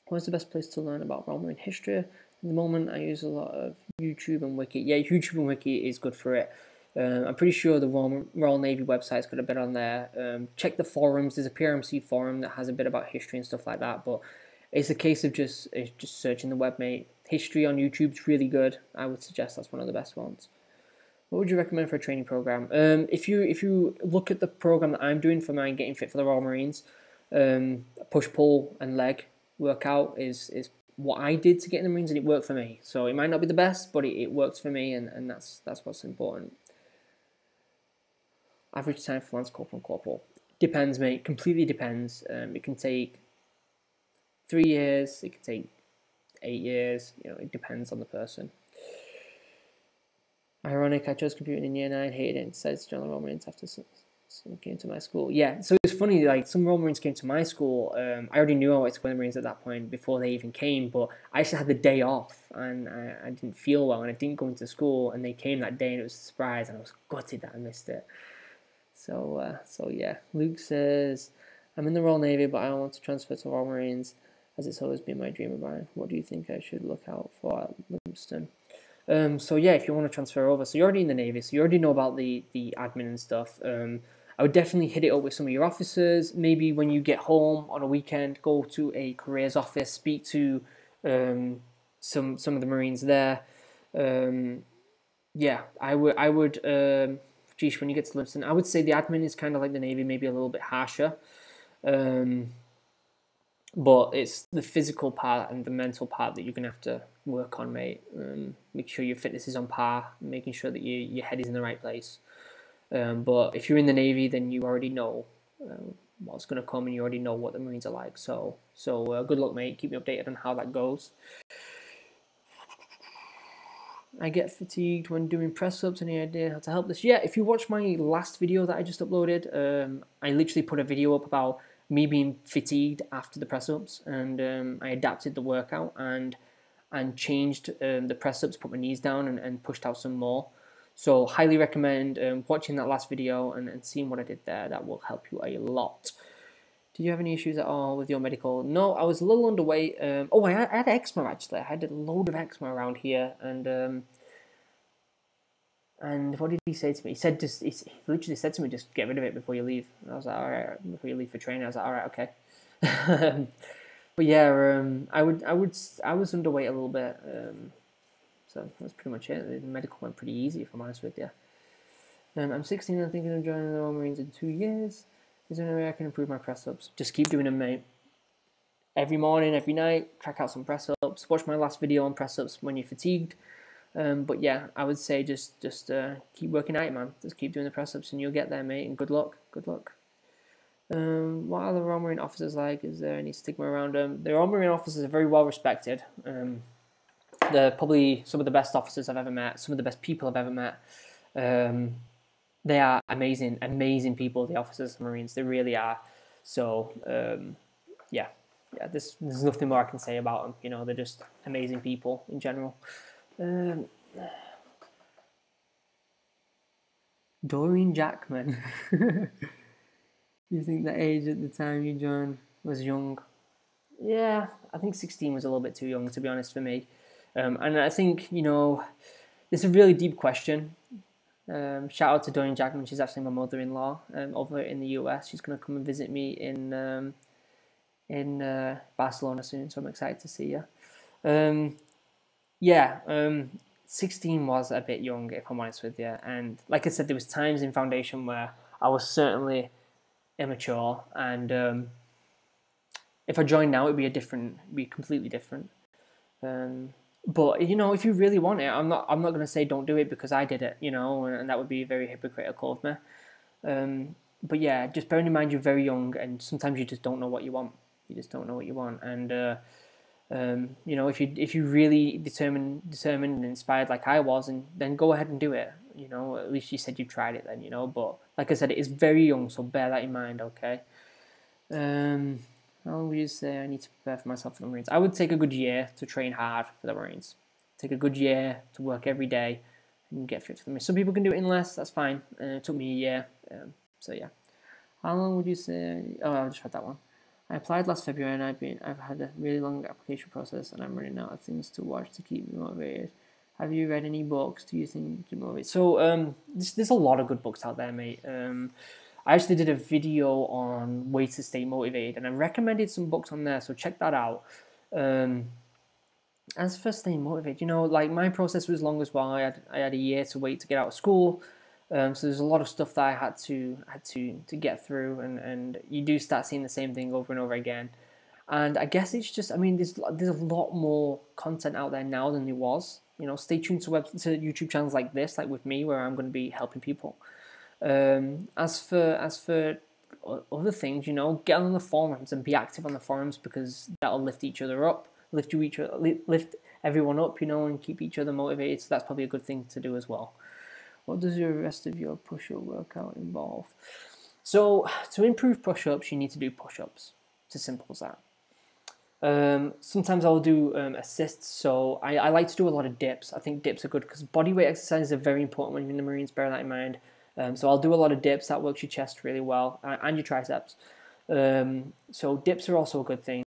Where's the best place to learn about Royal Marine history? At the moment, I use a lot of YouTube and Wiki. Yeah, YouTube and Wiki is good for it. I'm pretty sure the Royal Navy website's got a bit on there. Check the forums. There's a PRMC forum that has a bit about history and stuff like that. But it's a case of just searching the web, mate. History on YouTube's really good. I would suggest that's one of the best ones. What would you recommend for a training program? If you look at the program that I'm doing for my Getting Fit for the Royal Marines, push, pull, and leg workout is what I did to get in the Marines, and it worked for me. So it might not be the best, but it works for me, and that's what's important. Average time for Lance Corporal and Corporal. Depends, mate. Completely depends. It can take 3 years. It can take 8 years. You know, it depends on the person. Ironic, I chose computing in year 9, hated it, and decided to join the Royal Marines after some came to my school. Yeah, so it's funny, like, some Royal Marines came to my school. I already knew I wanted to go to the Marines at that point before they even came, but I actually had the day off, and I didn't feel well, and I didn't go into school, and they came that day, and it was a surprise, and I was gutted that I missed it. So yeah, Luke says, I'm in the Royal Navy, but I want to transfer to Royal Marines, as it's always been my dream of mine. What do you think I should look out for at Livingston? So yeah, if you want to transfer over, so you're already in the Navy, so you already know about the admin and stuff. I would definitely hit it up with some of your officers. Maybe when you get home on a weekend, go to a careers office, speak to some of the Marines there. Yeah, I would. Geez, when you get to Livingston, I would say the admin is kind of like the Navy, maybe a little bit harsher. But it's the physical part and the mental part that you're going to have to work on, mate. Make sure your fitness is on par, making sure that your head is in the right place. But if you're in the Navy, then you already know what's going to come, and you already know what the Marines are like. So good luck, mate. Keep me updated on how that goes. I get fatigued when doing press-ups. Any idea how to help this? Yeah, if you watch my last video that I just uploaded, I literally put a video up about me being fatigued after the press-ups, and I adapted the workout and changed the press-ups, put my knees down, and pushed out some more. So highly recommend watching that last video and seeing what I did there. That will help you a lot. Do you have any issues at all with your medical? No, I was a little underweight. I had eczema, actually. I had a load of eczema around here, and what did he say to me? He said he literally said to me, just get rid of it before you leave. And I was like, all right, before you leave for training. I was like, all right, okay. But yeah, I was underweight a little bit. So that's pretty much it. The medical went pretty easy, if I'm honest with you. I'm 16 and thinking of joining the Royal Marines in 2 years. Is there any way I can improve my press-ups? Just keep doing them, mate. Every morning, every night, crack out some press-ups. Watch my last video on press-ups when you're fatigued. But yeah, I would say just keep working out, man. Just keep doing the press-ups and you'll get there, mate. And good luck. Good luck. What are the Royal Marine officers like? Is there any stigma around them? The Royal Marine officers are very well respected. They're probably some of the best officers I've ever met. Some of the best people I've ever met. They are amazing, amazing people, the officers and Marines. They really are. So, yeah, there's nothing more I can say about them. You know, they're just amazing people in general. Doreen Jackman. You think the age at the time you joined was young? Yeah, I think 16 was a little bit too young, to be honest, for me. And I think, you know, it's a really deep question. Shout out to Doreen Jackman. She's actually my mother-in-law over in the US. She's going to come and visit me in Barcelona soon, so I'm excited to see her. 16 was a bit young, if I'm honest with you. And like I said, there was times in foundation where I was certainly immature, and if I joined now, it'd be completely different. But you know, if you really want it, I'm not going to say don't do it because I did it, you know, and that would be very hypocritical of me. But yeah, just bearing in mind you're very young, and sometimes you just don't know what you want. You just don't know what you want, and you know, if you really determined and inspired like I was, and then go ahead and do it. You know, at least you said you tried it then, you know. But like I said, it is very young, so bear that in mind, okay? How long would you say I need to prepare for myself for the Marines? I would take a good year to train hard for the Marines. Take a good year to work every day and get fit for the Marines. Some people can do it in less, that's fine. It took me a year, so yeah. How long would you say? Oh, I just read that one. I applied last February and I've had a really long application process and I'm running out of things to watch to keep me motivated. Have you read any books? Do you think you motivate? So there's a lot of good books out there, mate. I actually did a video on ways to stay motivated and I recommended some books on there, so check that out. As for staying motivated, you know, like my process was long as well. I had a year to wait to get out of school. So there's a lot of stuff that I had to get through, and you do start seeing the same thing over and over again. And I guess it's just, I mean, there's a lot more content out there now than there was. You know, stay tuned to YouTube channels like this, like with me, where I'm going to be helping people. As for other things, you know, get on the forums and be active on the forums because that'll lift each other up, lift everyone up, you know, and keep each other motivated. So that's probably a good thing to do as well. What does the rest of your push-up workout involve? So to improve push-ups, you need to do push-ups. It's as simple as that. Sometimes I'll do assists, so I like to do a lot of dips. I think dips are good because bodyweight exercises are very important when you're in the Marines, bear that in mind. So I'll do a lot of dips, that works your chest really well, and your triceps. So dips are also a good thing.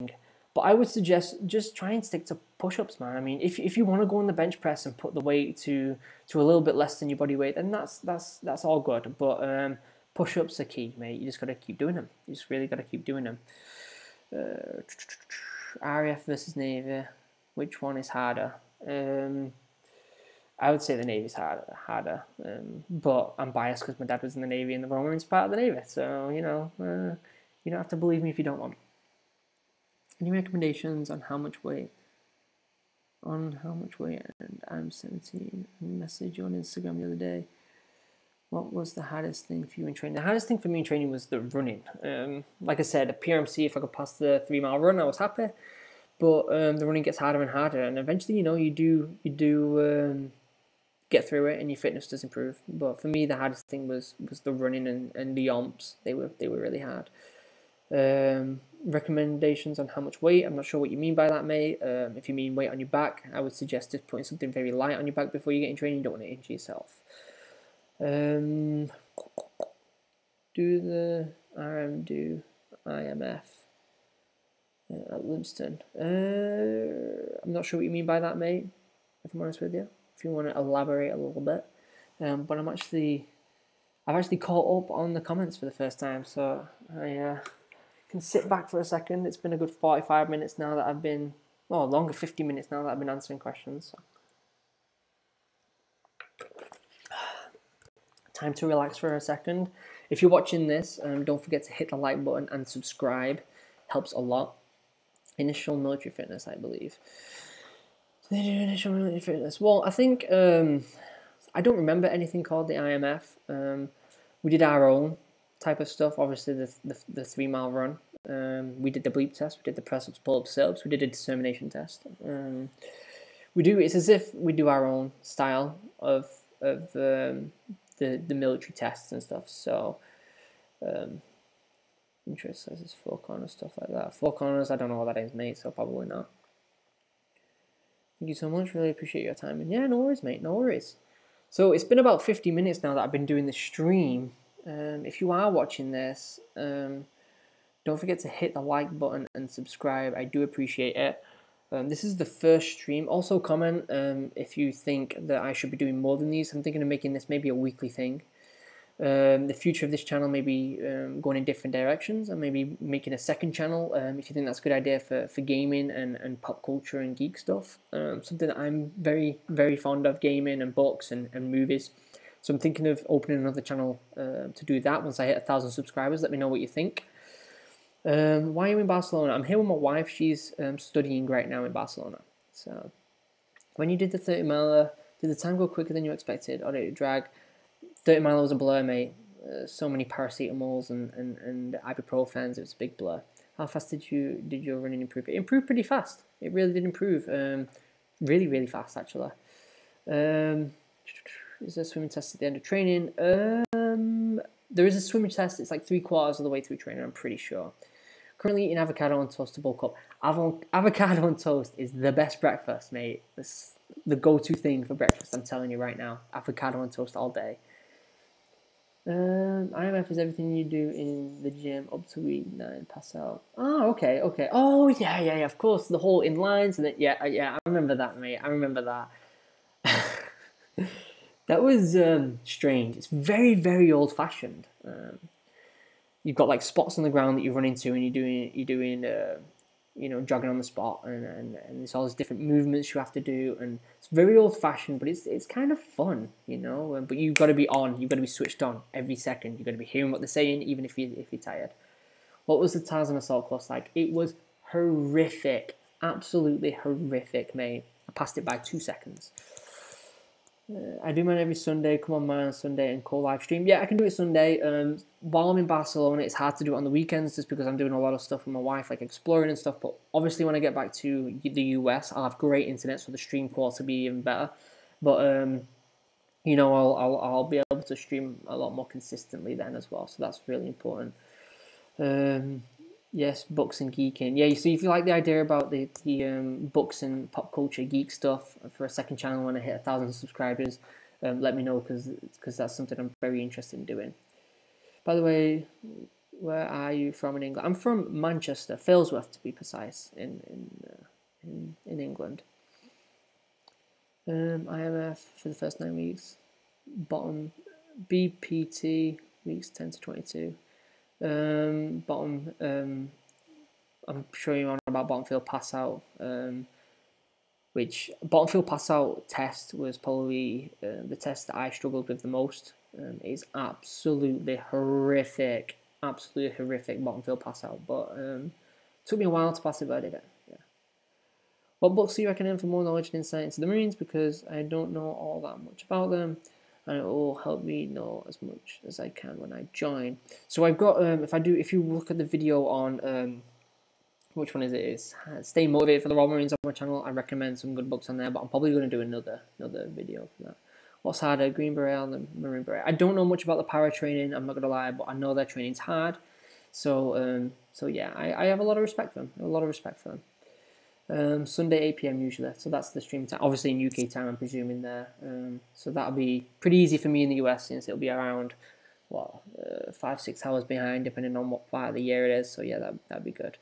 But I would suggest just try and stick to push-ups, man. I mean, if you want to go on the bench press and put the weight to a little bit less than your body weight, then that's all good. But push-ups are key, mate. You just got to keep doing them. You just really got to keep doing them. RAF versus Navy, which one is harder? I would say the Navy's harder. But I'm biased because my dad was in the Navy and the Royal Marines part of the Navy. So, you know, you don't have to believe me if you don't want. Any recommendations on how much weight? And I'm 17. I messaged you on Instagram the other day. What was the hardest thing for you in training? The hardest thing for me in training was the running. Like I said, a PRMC, if I could pass the 3 mile run, I was happy. But the running gets harder and harder, and eventually, you know, you do get through it, and your fitness does improve. But for me, the hardest thing was the running and the yomps. They were really hard. Recommendations on how much weight? I'm not sure what you mean by that, mate. If you mean weight on your back, I would suggest just putting something very light on your back before you get in training. You don't want to injure yourself. Do the IMF at Livingston? I'm not sure what you mean by that, mate, if I'm honest with you. If you want to elaborate a little bit. But I've actually caught up on the comments for the first time, so I can sit back for a second. It's been a good 45 minutes now that I've been, well, longer 50 minutes now that I've been answering questions. So. Time to relax for a second. If you're watching this, don't forget to hit the like button and subscribe. Helps a lot. Initial military fitness, I believe. They do initial military fitness. Well, I think I don't remember anything called the IMF. We did our own type of stuff. Obviously, the 3 mile run. We did the bleep test. We did the press-ups, pull-ups, sit-ups. We did a determination test. It's as if we do our own style of the military tests and stuff. So, interest says 4 corners, stuff like that. 4 corners, I don't know what that is, mate, so probably not. Thank you so much, really appreciate your time. And yeah, no worries, mate, no worries. So it's been about 50 minutes now that I've been doing the stream. If you are watching this, don't forget to hit the like button and subscribe. I do appreciate it. This is the first stream. Also comment if you think that I should be doing more than these. I'm thinking of making this maybe a weekly thing. The future of this channel may be going in different directions, and maybe making a second channel if you think that's a good idea for gaming and pop culture and geek stuff. Something that I'm very, very fond of, gaming and books and movies. So I'm thinking of opening another channel to do that once I hit 1,000 subscribers. Let me know what you think. Why are you in Barcelona? I'm here with my wife. She's studying right now in Barcelona. So when you did the 30 miler, did the time go quicker than you expected, or did it drag? 30 miler was a blur, mate. So many paracetamols and ibuprofens. It was a big blur. How fast did your running improve? It improved pretty fast. It really did improve. Really, really fast, actually. Is there a swimming test at the end of training? There is a swimming test. It's like 3/4 of the way through training, I'm pretty sure. Currently eating avocado on toast to bulk up. Avocado on toast is the best breakfast, mate. It's the go-to thing for breakfast, I'm telling you right now. Avocado on toast all day. IMF is everything you do in the gym up to week 9, pass out. Oh, okay. Oh, yeah, of course. The whole in lines and yeah, I remember that, mate. I remember that. That was strange. It's very, very old-fashioned. You've got like spots on the ground that you run into, and you're doing jogging on the spot, and there's all these different movements you have to do, and it's very old-fashioned, but it's kind of fun, But you've got to be on, you've got to be switched on every second. You've got to be hearing what they're saying, even if you're tired. What was the Tarzan assault course like? It was horrific, absolutely horrific, mate. I passed it by 2 seconds. I do mine every Sunday. Come on, mine on Sunday and call live stream. Yeah, I can do it Sunday. While I'm in Barcelona, it's hard to do it on the weekends just because I'm doing a lot of stuff with my wife, like exploring and stuff. But obviously, when I get back to the US, I'll have great internet, so the stream quality will be even better. But I'll be able to stream a lot more consistently then as well. So that's really important. Yes, books and geeking. Yeah, so if you like the idea about the books and pop culture geek stuff for a second channel when I hit 1,000 subscribers, let me know because that's something I'm very interested in doing. By the way, where are you from in England? I'm from Manchester, Failsworth to be precise, in England. IMF for the first 9 weeks. Bottom BPT weeks 10 to 22. Bottom, I'm sure you're on about bottom field pass out, which bottom field pass out test was probably the test that I struggled with the most. It's absolutely horrific bottom field pass out, but took me a while to pass it, but I did it. Yeah. What books do you recommend for more knowledge and insight into the Marines? Because I don't know all that much about them, and it will help me know as much as I can when I join. So I've got if you look at the video on which one is it? Is Stay Motivated for the Royal Marines on my channel. I recommend some good books on there, but I'm probably going to do another video for that. What's harder, Green Beret or the Marine Beret? I don't know much about the para training, I'm not going to lie, but I know their training's hard. So yeah, I have a lot of respect for them. Sunday 8 PM usually, so that's the stream time. Obviously in UK time, I'm presuming there. So that'll be pretty easy for me in the US since it'll be around 5-6 hours behind, depending on what part of the year it is. So yeah, that'd be good.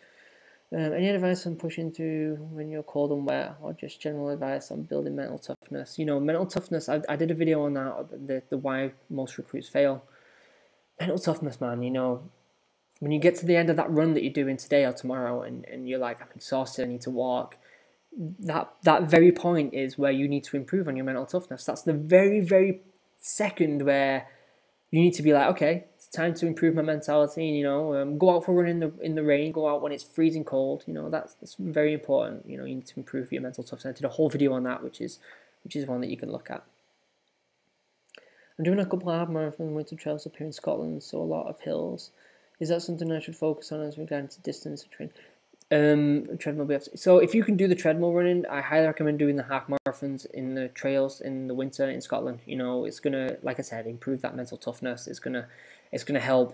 Any advice on pushing through when you're cold and wet, or just general advice on building mental toughness? Mental toughness, I did a video on that, the why most recruits fail. Mental toughness, man, when you get to the end of that run that you're doing today or tomorrow and you're like, I'm exhausted, I need to walk, that very point is where you need to improve on your mental toughness. That's the very, very second where you need to be like, okay, it's time to improve my mentality, go out for a run in the rain, go out when it's freezing cold, that's very important. You need to improve your mental toughness. I did a whole video on that, which is one that you can look at. I'm doing a couple of half marathon winter trails up here in Scotland, so a lot of hills. Is that something I should focus on as regards to distance or train? Treadmill. So if you can do the treadmill running, I highly recommend doing the half marathons in the trails in the winter in Scotland. It's gonna, like I said, improve that mental toughness. It's gonna help.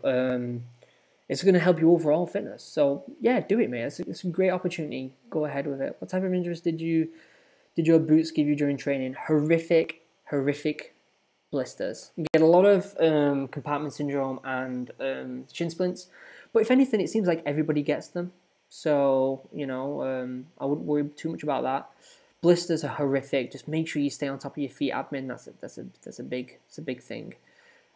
It's gonna help your overall fitness. So yeah, do it, mate. It's a great opportunity. Go ahead with it. What type of injuries did your boots give you during training? Horrific blisters. You get a lot of compartment syndrome and shin splints, but if anything, it seems like everybody gets them. So I wouldn't worry too much about that. Blisters are horrific. Just make sure you stay on top of your feet. Admin, that's a big thing.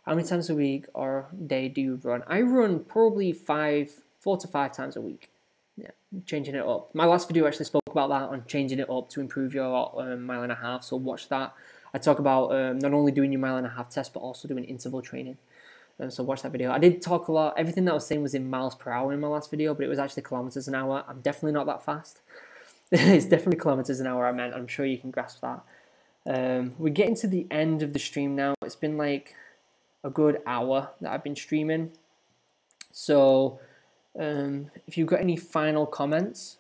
How many times a week or day do you run? I run probably 4 to 5 times a week. Yeah, changing it up. My last video actually spoke about that, on changing it up to improve your 1.5 miles. So watch that. I talk about not only doing your 1.5 mile test, but also doing interval training. So watch that video. I did talk a lot. Everything that I was saying was in miles per hour in my last video, but it was actually kilometers an hour. I'm definitely not that fast. It's definitely kilometers an hour I meant. I'm sure you can grasp that. We're getting to the end of the stream now. It's been like a good hour that I've been streaming. So if you've got any final comments,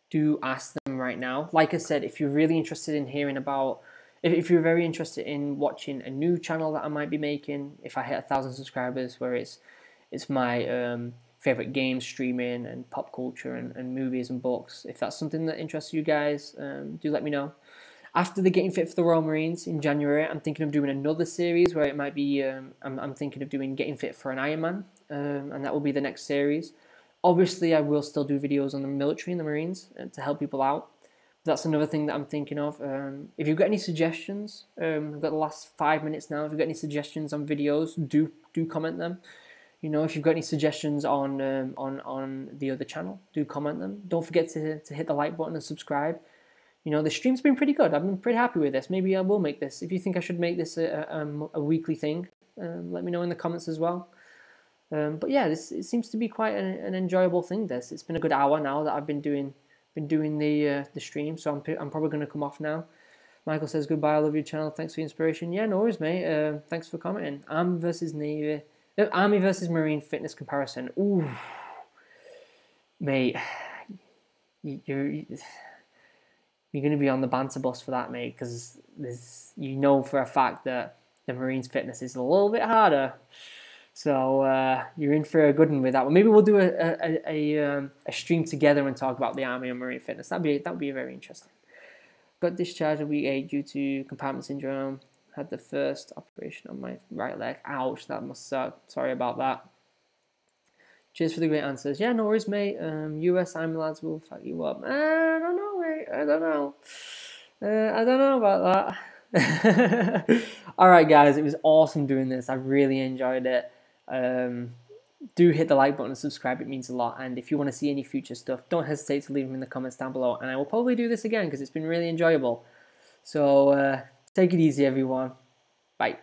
do ask them right now. Like I said, if you're really interested in hearing about, if you're very interested in watching a new channel that I might be making, if I hit 1,000 subscribers, where it's my favorite games, streaming, and pop culture, and movies and books. If that's something that interests you guys, do let me know. After the Getting Fit for the Royal Marines in January, I'm thinking of doing another series where it might be, I'm thinking of doing Getting Fit for an Ironman, and that will be the next series. Obviously, I will still do videos on the military and the Marines to help people out. That's another thing that I'm thinking of. If you've got any suggestions, I've got the last 5 minutes now. If you've got any suggestions on videos, do comment them. You know, if you've got any suggestions on the other channel, do comment them. Don't forget to hit the like button and subscribe. You know, the stream's been pretty good. I've been pretty happy with this. Maybe I will make this. If you think I should make this a weekly thing, let me know in the comments as well. But yeah, it seems to be quite an enjoyable thing. It's been a good hour now that I've been doing the stream, so I'm probably going to come off now. Michael says goodbye. I love your channel. Thanks for the inspiration. Yeah, no worries, mate. Thanks for commenting. Army versus Marine fitness comparison. Ooh, mate, you're going to be on the banter bus for that, mate, because you know for a fact that the Marines fitness is a little bit harder. So you're in for a good one with that one. Maybe we'll do a stream together and talk about the Army and Marine fitness. That'd be very interesting. Got discharged in week 8 due to compartment syndrome. Had the first operation on my right leg. Ouch, that must suck. Sorry about that. Cheers for the great answers. Yeah, no worries, mate. US Army lads will fuck you up. I don't know, mate. I don't know. I don't know about that. Alright, guys. It was awesome doing this. I really enjoyed it. Do hit the like button and subscribe. It means a lot. And if you want to see any future stuff, don't hesitate to leave them in the comments down below. And I will probably do this again because it's been really enjoyable. So take it easy, everyone. Bye.